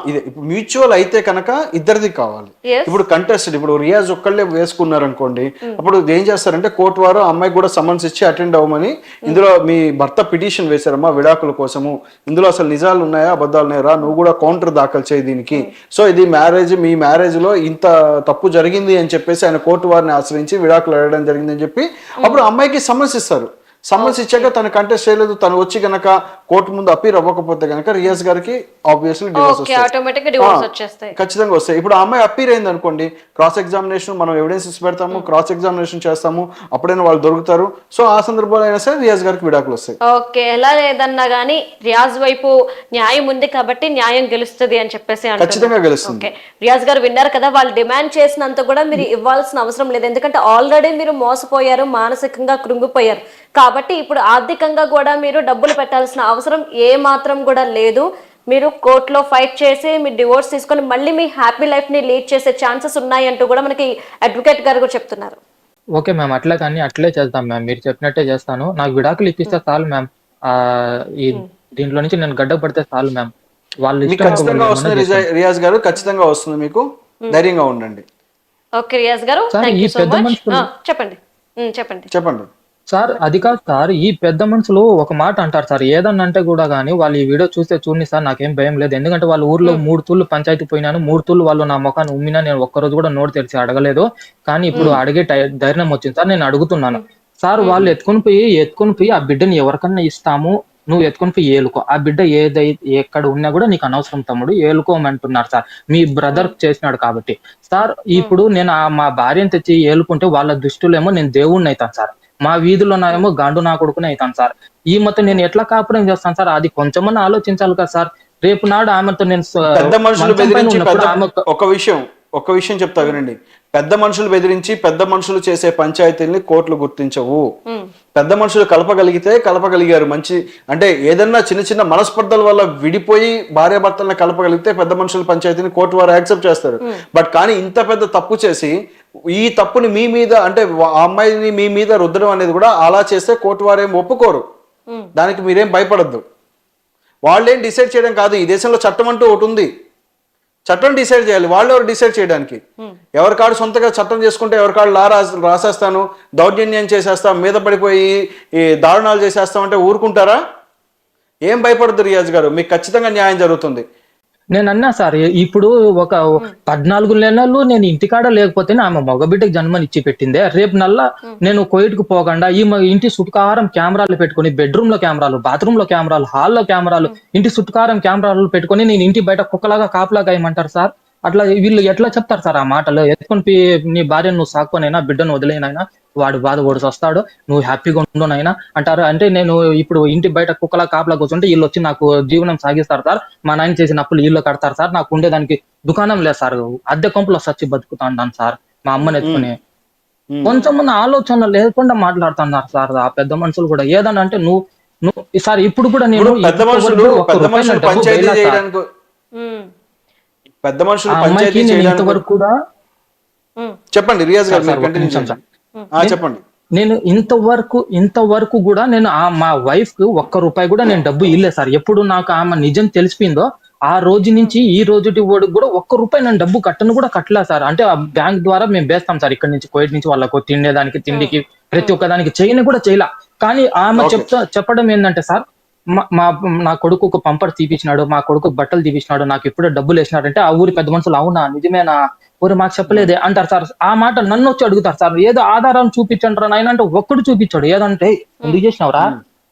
[SPEAKER 3] ఇది ఇప్పుడు మ్యూచువల్ అయితే కనుక ఇద్దరిది కావాలి. ఇప్పుడు కంటెస్టెడ్, ఇప్పుడు రియాజ్ ఒక్కళ్ళే వేసుకున్నారు అనుకోండి, అప్పుడు ఏం చేస్తారంటే కోర్టు వారు అమ్మాయికి కూడా సమన్స్ ఇచ్చి అటెండ్ అవ్వమని, ఇందులో మీ భర్త పిటిషన్ వేశారమ్మా విడాకుల కోసము, ఇందులో అసలు నిజాలు ఉన్నాయా అబద్ధాలు ఉన్నాయా, నువ్వు కూడా కౌంటర్ దాఖలు చేయి దీనికి. సో ఇది మీ మ్యారేజ్ లో ఇంత తప్పు జరిగింది అని చెప్పేసి ఆయన కోర్టు వారిని ఆశ్రయించి విడాకులు అడగడం జరిగింది అని చెప్పి అప్పుడు అమ్మాయికి సమన్స్ ఇస్తారు. సమన్స్ ఇచ్చాక తను కంటెస్ట్ చేయలేదు, తను వచ్చి గనక కోర్టు ముందు అపీల్ అవ్వకపోతే గనక రియాజ్ గారికి ఆబ్వియస్లీ డివోర్స్ వస్తాయి, ఖచ్చితంగా వస్తాయి. ఇప్పుడు ఆ అమ్మాయి అపీల్ అయింది అనుకోండి, క్రాస్ ఎగ్జామినేషన్ మనం ఎవిడెన్సెస్ పెడతాము, క్రాస్ ఎగ్జామినేషన్ చేస్తాము, అప్పుడైనా వాళ్ళు దొరుకుతారు. సో ఆ సందర్భంలో అయినా సరే రియాజ్ గారికి విడాకులు వస్తాయి.
[SPEAKER 2] ఓకే, ఎలా లేదన్నా గానీ రియాజ్ వైపు న్యాయం ఉంది కాబట్టి న్యాయం గెలుస్తుంది అని చెప్పేసి
[SPEAKER 3] ఖచ్చితంగా గెలుస్తుంది.
[SPEAKER 2] రియాజ్ గారు విన్నారు కదా, వాళ్ళు డిమాండ్ చేసినంత కూడా మీరు ఇవ్వాల్సిన అవసరం లేదు. ఎందుకంటే ఆల్రెడీ మీరు మోసపోయారు, మానసికంగా కృంగిపోయారు. కాబట్టి ఇప్పుడు ఆర్థికంగా కూడా మీరు డబ్బులు పెట్టాల్సిన అవసరం ఏ మాత్రం కూడా లేదు. మీరు కోర్టులో ఫైట్ చేసి మీరు డివోర్స్ తీసుకొని మళ్ళీ మీ హ్యాపీ లైఫ్ ని లీడ్ చేసే ఛాన్సెస్ ఉన్నాయి అంటూ కూడా మనకి అడ్వకేట్ గారు కూడా చెప్తున్నారు.
[SPEAKER 4] ఓకే మ్యామ్, అట్లా కానీ అట్లే చేద్దాం మ్యామ్. మీరు చెప్పినట్టే చేస్తాను. నాకు విడాకులు ఇప్పిస్తే చాలు మ్యామ్. ఈ దీంట్లో నుంచి నేను గడ్డ పడితే చాలు మ్యామ్. వాళ్ళు
[SPEAKER 3] ఖచ్చితంగా వస్తుంది రియాజ్ గారు, ఖచ్చితంగా వస్తుంది. మీకు ధైర్యంగా ఉండండి.
[SPEAKER 2] ఓకే రియాజ్ గారు, చెప్పండి చెప్పండి చెప్పండి
[SPEAKER 4] సార్. అది కాదు సార్, ఈ పెద్ద మనుషులు ఒక మాట అంటారు సార్, ఏదన్నా అంటే కూడా కానీ వాళ్ళు ఈ వీడియో చూస్తే చూడండి సార్, నాకేం భయం లేదు. ఎందుకంటే వాళ్ళ ఊర్లో 3 తూర్లు పంచాయతీ పోయినాను, 3 తూర్లు వాళ్ళు నా ముఖాన్ని ఉమ్మినా నేను ఒక్కరోజు కూడా నోటు తెరిచి అడగలేదు. కానీ ఇప్పుడు అడిగే ధైర్యం వచ్చింది సార్, నేను అడుగుతున్నాను సార్. వాళ్ళు ఎత్తుకొని పోయి ఆ బిడ్డని ఎవరికన్నా ఇస్తాము, నువ్వు ఎత్తుకొని పోయి ఏలుకో, ఆ బిడ్డ ఎక్కడ ఉన్నా కూడా నీకు అనవసరం తమ్ముడు, ఏలుకోమంటున్నారు సార్. మీ బ్రదర్ చేసినాడు కాబట్టి సార్. ఇప్పుడు నేను మా భార్యను తెచ్చి ఏలుకుంటే వాళ్ళ దృష్టిలో ఏమో నేను దేవుణ్ణి అవుతాను సార్, మా వీధిలో నాయేమో గాండు నా కొడుకునే అవుతాను సార్. ఈ మొత్తం నేను ఎట్లా కాపురం చేస్తాను సార్? అది కొంచెమన్నా ఆలోచించాలి కదా సార్. రేపు నాడు ఆమెతో నేను
[SPEAKER 3] పెద్ద మనుషులు బెదిరించి ఒక విషయం చెప్తా వినండి. పెద్ద మనుషులు బెదిరించి పెద్ద మనుషులు చేసే పంచాయతీల్ని కోర్టులు గుర్తించవు. పెద్ద మనుషులు కలపగలిగారు. మంచి అంటే ఏదన్నా చిన్న చిన్న మనస్పర్ధల వల్ల విడిపోయి భార్యాభర్తలను కలపగలిగితే పెద్ద మనుషుల పంచాయతీని కోర్టు వారు యాక్సెప్ట్ చేస్తారు. బట్ కానీ ఇంత పెద్ద తప్పు చేసి ఈ తప్పుని మీ మీద అంటే ఆ అమ్మాయిని మీ మీద రుద్దడం అనేది కూడా అలా చేస్తే కోర్టు వారు ఏం ఒప్పుకోరు. దానికి మీరేం భయపడద్దు. వాళ్ళేం డిసైడ్ చేయడం కాదు. ఈ దేశంలో చట్టం అంటూ ఒకటి ఉంది. చట్టం డిసైడ్ చేయాలి. వాళ్ళు ఎవరు డిసైడ్ చేయడానికి? ఎవరికాడు సొంతగా చట్టం చేసుకుంటే ఎవరికాడు రాసేస్తాను, దౌర్జన్యం చేసేస్తాం, మీద పడిపోయి ఈ దారుణాలు చేసేస్తాం అంటే ఊరుకుంటారా? ఏం భయపడద్దు రియాజ్ గారు, మీకు ఖచ్చితంగా న్యాయం జరుగుతుంది.
[SPEAKER 4] నేను అన్నా సార్, ఇప్పుడు ఒక 14 నెలలు నేను ఇంటికాడ లేకపోతే ఆమె మగబిడ్డకి జన్మనిచ్చి పెట్టిందే. రేపు నల్లా నేను కోయిట్కు పోకుండా ఈ ఇంటి చుట్టుకారం కెమెరాలు పెట్టుకుని, బెడ్రూమ్ లో కెమెరాలు, బాత్రూమ్ లో కెమెరాలు, హాల్లో కెమెరాలు, ఇంటి చుట్టుకారం కెమెరాలు పెట్టుకుని నేను ఇంటి బయట కుక్కలాగా కాపులాగా ఏమంటారు సార్? అట్లా వీళ్ళు ఎట్లా చెప్తారు సార్ ఆ మాటలు? ఎత్తుకొని నీ భార్యను నువ్వు సాక్కునైనా బిడ్డను వదిలేనైనా వాడు బాధ ఓడిసి వస్తాడు, నువ్వు హ్యాపీగా ఉండునైనా అంటారు. అంటే నేను ఇప్పుడు ఇంటి బయట కుక్కలా కాపలా కూర్చుంటే వీళ్ళు వచ్చి నాకు జీవనం సాగిస్తారు సార్. మా నాయన చేసిన అప్పులు వీళ్ళు కడతారు సార్. నాకు ఉండేదానికి దుకాణం లేదు సార్, అద్దె కొంపులో సచ్చి బతుకుతా ఉంటాను సార్. మా అమ్మని ఎత్తుకుని కొంచెం మంది ఆలోచన లేకుండా మాట్లాడుతున్నారు సార్ ఆ పెద్ద మనుషులు కూడా. ఏదన్నా అంటే నువ్వు సార్ ఇప్పుడు కూడా నేను
[SPEAKER 3] పెద్ద మనుషులు పంచాయతీ
[SPEAKER 4] ఇంతవరకు కూడా
[SPEAKER 3] చెప్పండి రియాజ్ గారు, చెప్పండి.
[SPEAKER 4] నేను ఇంతవరకు కూడా నేను మా వైఫ్ కి ₹1 కూడా నేను డబ్బు ఇల్లే సార్. ఎప్పుడు నాకు ఆమె నిజం తెలిసిపోయిందో ఆ రోజు నుంచి ఈ రోజుటి వాడికి కూడా ₹1 నేను డబ్బు కట్టను కూడా కట్టలే సార్. అంటే ఆ బ్యాంక్ ద్వారా మేము వేస్తాం సార్. ఇక్కడ నుంచి కోయిట్ నుంచి వాళ్ళకు తిండికి ప్రతి ఒక్క దానికి చేయని కూడా చేయలా. కానీ ఆమె చెప్పడం ఏంటంటే సార్, నా కొడుకు ఒక పంపర్ తీపించినాడు, మా కొడుకు బట్టలు తీపించినాడు, నాకు ఇప్పుడే డబ్బులు వేసినాడంటే ఆ ఊరి పెద్ద మనుషులు అవునా నిజమేనా ఊరు మాకు చెప్పలేదే అంటారు సార్. ఆ మాట నన్ను వచ్చి అడుగుతారు సార్, ఏదో ఆధారాలు చూపించండి రా నాయన అంటే ఒక్కడు చూపించాడు. ఏదంటే ఎందుకు చేసినావురా,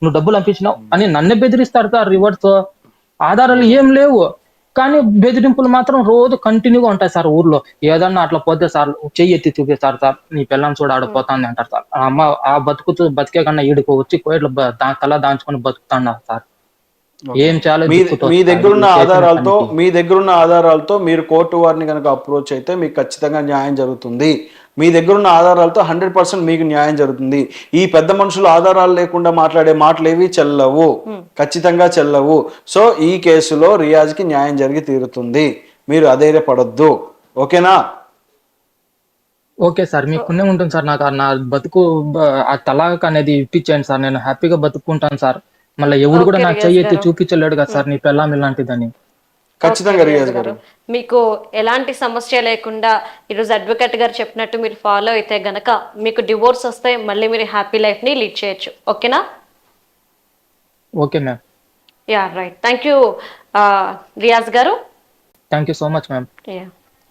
[SPEAKER 4] నువ్వు డబ్బులు పంపించినావు అని నన్నే బెదిరిస్తారు సార్ రివర్స్. ఆధారాలు ఏం లేవు కానీ బెదిరింపులు మాత్రం రోజు కంటిన్యూగా ఉంటాయి సార్ ఊర్లో. ఏదన్నా అట్లా పోతే సార్ చెయ్యి ఎత్తి చూపిస్తారు సార్, నీ పిల్లని చూడ ఆడిపోతాంది అంటారు సార్. ఆ అమ్మ ఆ బతికే కన్నా ఈడుకో వచ్చి కోయట్లు తల దాంచుకొని బతుకుతున్నారు సార్. ఏం చేయాలో
[SPEAKER 3] మీ దగ్గరున్న ఆధారాలతో మీరు కోర్టు వారిని కనుక అప్రోచ్ అయితే మీకు ఖచ్చితంగా న్యాయం జరుగుతుంది. మీ దగ్గరున్న ఆధారాలతో 100% మీకు న్యాయం జరుగుతుంది. ఈ పెద్ద మనుషులు ఆధారాలు లేకుండా మాట్లాడే మాటలు ఏవి చెల్లవు, ఖచ్చితంగా చెల్లవు. సో ఈ కేసులో రియాజ్కి న్యాయం జరిగి తీరుతుంది, మీరు అధైర్యపడొద్దు. ఓకేనా?
[SPEAKER 4] ఓకే సార్, మీకు పుణ్యం ఉంటుంది సార్. నాకు నా బతుకు ఆ తలాక్ అనేది ఇప్పించేయండి సార్, నేను హ్యాపీగా బతుకుంటాను సార్. మళ్ళీ ఎవరు కూడా నాకు చెయ్యి ఎత్తి చూపించలేడు కదా సార్ నీ పెళ్ళాం ఇలాంటిదని.
[SPEAKER 3] ఖచ్చితంగా రియాజ్ గారు
[SPEAKER 2] మీకు ఎలాంటి సమస్య లేకుండా ఈరోజు అడ్వకేట్ గారు చెప్పినట్టు మీరు ఫాలో అయితే గనక మీకు డివోర్స్ వస్తే మళ్ళీ మీరు హ్యాపీ లైఫ్ ని లీడ్ చేయొచ్చు. ఓకేనా?
[SPEAKER 4] Okay ma'am.
[SPEAKER 2] Yeah right. Thank you Riyaz garu.
[SPEAKER 4] Thank you so much ma'am.
[SPEAKER 2] Yeah.